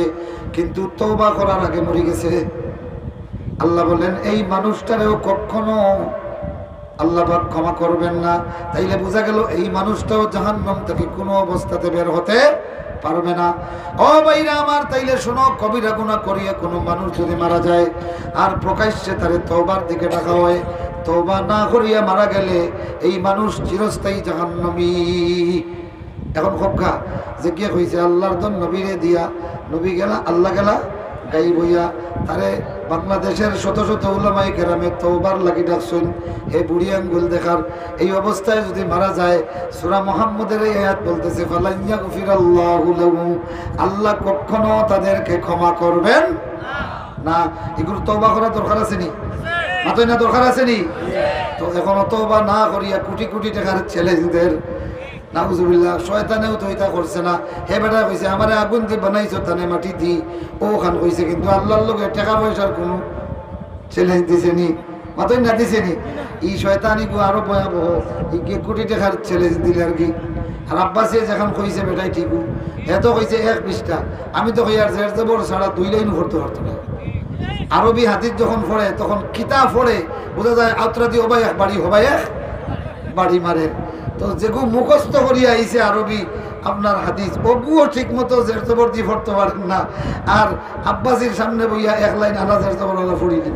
কিন্তু তওবা করার আগে মরে গেছে। আল্লাহ বলেন এই মানুষটারেও কখনো আল্লাহ পাক ক্ষমা করবেন না। তাইলে বোঝা গেল এই মানুষটাও জাহান্নাম থেকে কোনো অবস্থাতে বের হতে পারবে না। ও ভাইরা আমার, তাইলে শোনো, কবিরা গুনাহ করিয়ে কোনো মানুষ যদি মারা যায় আর প্রকাশ্যে তারে তওবার দিকে ডাকা হয়, তওবা না করিয়া মারা গেলে এই মানুষ চিরস্থায়ী জাহান্নামী। এখন খোকা যে কে কইছে আল্লাহর দন নবীরে দিয়া, নবী গেলা আল্লাহ গেলা গাই বইয়া, তারে বাংলাদেশের শত শত উলামায়ে কেরামে তওবার লাগি ডাকছেন, হে বুড়ি আঙ্গুল দেখার। এই অবস্থায় যদি মারা যায়, সূরা মুহাম্মদের এই আয়াত বলতেছে ফালান ইয়াগফিরাল্লাহু লাহু, আল্লাহ কখনো তাদেরকে ক্ষমা করবেন না। এগুলো তওবা করা দরকার আছে নি? মাতই না দরকার আছে নি? তো এখনো তওবা না করিয়া কোটি কোটি টাকার ছেলেদের নাউজুবিল্লাহ, শয়তানেও তো এটা করছে না। হে বেটা কইছে আমারে আগুন দিয়ে বানাইছো, তানে মাটি দি, ও খান কইছে, কিন্তু আল্লাহর লোকে টাকা পয়সার কোনো চ্যালেঞ্জ দিছে নি? মাতই না দিছে নি? এই শয়তানি গো আরো ভয়াবহ, এই কোটি টাকার চ্যালেঞ্জ দিলে আর কি। আর আব্বাসে যখন কইছে বেটাই ঠিকু, এত কইছে 1 পৃষ্ঠা, আমি তো কই আর জের জবর ছাড়া 2 লাইন পড়তে পারতো না। আরবি হাদিস যখন পড়ে তখন কিতাব পড়ে বোঝা যায় আত্রাদি ওবাই এক বাড়ি হবাই এক বাড়ি মারে। তো যেগু মুখস্থ করিয়া আইছে আরবি আপনার হাদিস, ওগুও ঠিক মতো জের জবর দিয়ে পড়তে পারেন না। আর আব্বাসির সামনে বইয়া 1 লাইন আনা জের জবর পড়ি দিব,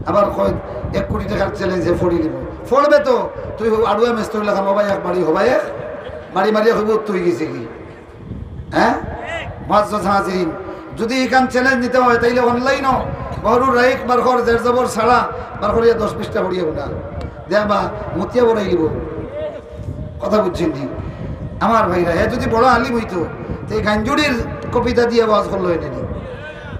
আবার কয় 1 কোটি টাকার চ্যালেঞ্জে পড়ি দিব। পড়বে তো তুই আড়ুয়া মেস্তরি লেখা হবাই এক বাড়ি হবাই এক বাড়ি মারিয়া হইব তুই গেছে কি? হ্যাঁ হাজিরিন, যদি এখান চ্যালেঞ্জ নিতে হয় তাইলে অনলাইনও বহরুর রাইক বার কর, জের জবর ছাড়া বার করিয়া 10 পৃষ্ঠা পড়িয়া না দেয়া বা মতিয়া বড়াই দিব। কথা বুঝছেন নি আমার ভাইরা? হ্যাঁ, যদি বড় আলিম হইতো তো এই গাঞ্জুরির কবিতা দিয়ে ওয়াজ করলো এনে,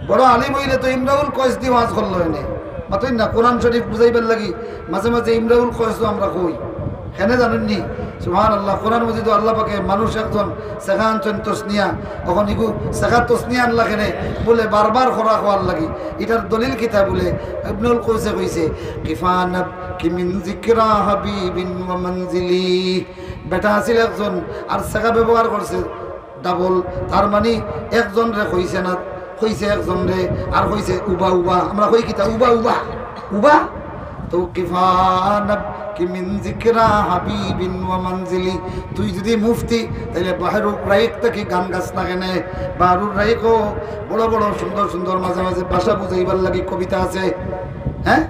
বড় আলিম হইলে তো ইমরাউল কয়েস দিয়ে ওয়াজ করলো এনে। মাতই না কোরআন শরীফ বুঝাইবার লাগি মাঝে মাঝে ইমরাউল কয়েসও আমরা কই, কেন জানেননি? সুবহানাল্লাহ, কোরআন মজিদ আল্লাহ পাকে মানুষ একজন শেখা আনছেন তসনিয়া, তখন ইগু শেখা তসনিয়া আনলা কেনে বলে বারবার খরা খোয়ার লাগি। এটার দলিল কিতা বলে ইবনুল কইসে কইছে কিফানাব কি মিন যিকরা হাবিবিন ওয়া মানজিলি, বেটা আছিল একজন আর শেখা ব্যবহার করছে ডাবল, তার মানে একজন রে কইছে না, কইছে একজন রে, আর কইছে উবা উবা, আমরা কই কিতা উবা উবা উবা। তো কিফানাব কি মিন যিকরা হাবিবিন ওয়া মানজিলি, তুই যদি মুফতি তাহলে বাহরুর রাইক থেকে গান গাছ না কেনে? বাহরুর রাইকও বড় বড় সুন্দর সুন্দর মাঝে মাঝে ভাষা বুঝাইবার লাগি কবিতা আছে। হ্যাঁ,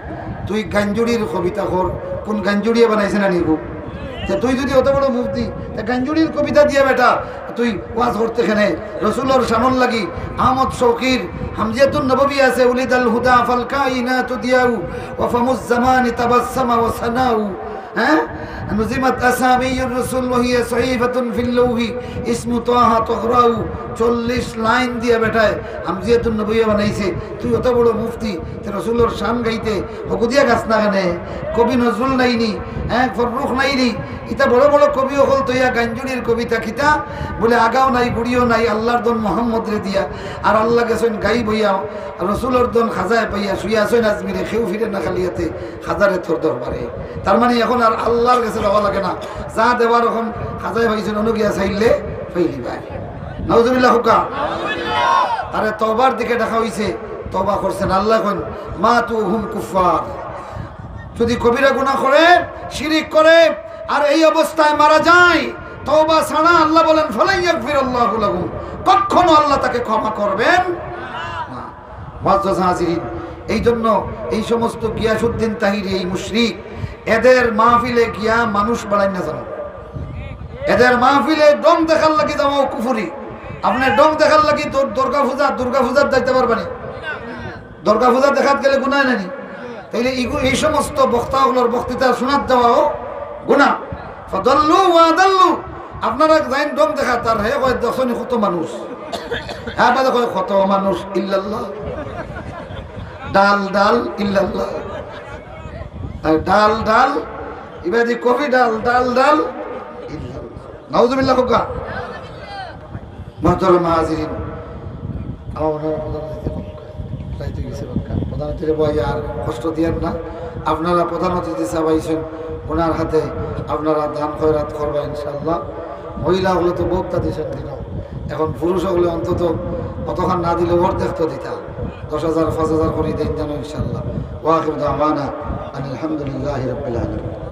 তুই গাঞ্জুরির কবিতা কর, কোন গাঞ্জুরিয়া বানাইছে না নিগু? তুই যদি অত বড় মুফতি গাঞ্জুরির কবিতা দিয়ে বেটা তুই ওয়াজ করতে খেনে? রসুলোর সামন লাগি আহমদ শৌকির হামজিয়াতুন নববী আছে, উলিদাল হুদা ফাল কাইনাতু দিয়াউ ওয়া ফামুজ জামানি তাবাসসামা ওয়া সানাউ। হ্যাঁ, নুজিমাত আসামিয়ুর রাসূল ওয়া হিয়া সহিফাতুন ফিল লাউহি ইসমু তাহা তুগরাউ, 40 লাইন দিয়ে বেটায় হামজিয়াতুন নববী বানাইছে। তুই অত বড় মুফতি, তে রসুলোর শান গাইতে হকুদিয়া গাছ না কেনে? কবি নজরুল নাইনি, হ্যাঁ ফররুখ নাইনি, ইতা বড় বড় কবি হল তৈয়া গাঞ্জুরির কবিতা খিতা বলে আগাও নাই গুড়িও নাই আল্লাহর দন মোহাম্মদ রে দিয়া। আর আল্লাহ গেছেন গাই বইয়া, রসুলের দন খাজায় পাইয়া শুয়ে আসেন আজমিরে, খেউ ফিরে না খালিয়াতে খাজারে তোর দরবারে। তার মানে এখন আর আল্লাহর কাছে যাওয়া লাগে না, যা দেওয়ার এখন খাজায় পাইছেন অনুগিয়া চাইলে পাইলি ভাই। নাউজুবিল্লাহ হুকা। তারে তওবার দিকে দেখা হইছে, তওবা করছেন। আল্লাহ এখন মা তু হুম কুফার, যদি কবিরা গুনাহ করে শিরিক করে আর এই অবস্থায় মারা যায়, তওবা ছাড়া আল্লাহ বলেন ফালাই ইয়াগফিরুল্লাহু লাহু, কখনো আল্লাহ তাকে ক্ষমা করবেন না। মুআজ্জাজ হাজিরিন, এই জন্য এই সমস্ত গিয়াসউদ্দিন তাহিরি, এই মুশরিক, এদের মাহফিলে গিয়া মানুষ বাড়াই না জানো, এদের মাহফিলে ডং দেখার লাগি যাও কুফরি। আপনি ডং দেখার লাগি তোর দুর্গা পূজার যাইতে পারবেন? দুর্গা পূজা দেখাত গেলে গুনাহ নানি? তাইলে এই সমস্ত বক্তাগুলোর বক্তৃতা শোনাত দেওয়াও গুনাহ। ফাদাল্লু ওয়া আদাল্লু, আপনারা যাইন ডং দেখা তার হে কয় দশনি কত মানুষ, হ্যাঁ বাদে কয় কত মানুষ ইল্লাল্লাহ, ডাল ডাল ইল্লাল্লাহ, আর ডাল ডাল ইবাদি কফি ডাল ডাল ডাল ইল্লাল্লাহ। নাউজুবিল্লাহ হোক। মুহতারাম হাজিরিন, প্রধান অতিথি বই আর কষ্ট দিয়েন না। আপনারা প্রধান অতিথি চাবাইছেন, ওনার হাতে আপনারা দান খয়রাত করবা ইনশাল্লাহ। মহিলা হলে তো বক্তা দিয়েছেন দিন, এখন পুরুষ হলে অন্তত কতক্ষণ না দিলে অর্ধেক তো দিতা, 10,000 5,000 করে দেন যেন ইনশাল্লাহ। ওয়া আখিরু দাওয়ানা আলহামদুলিল্লাহি রাব্বিল আলামিন।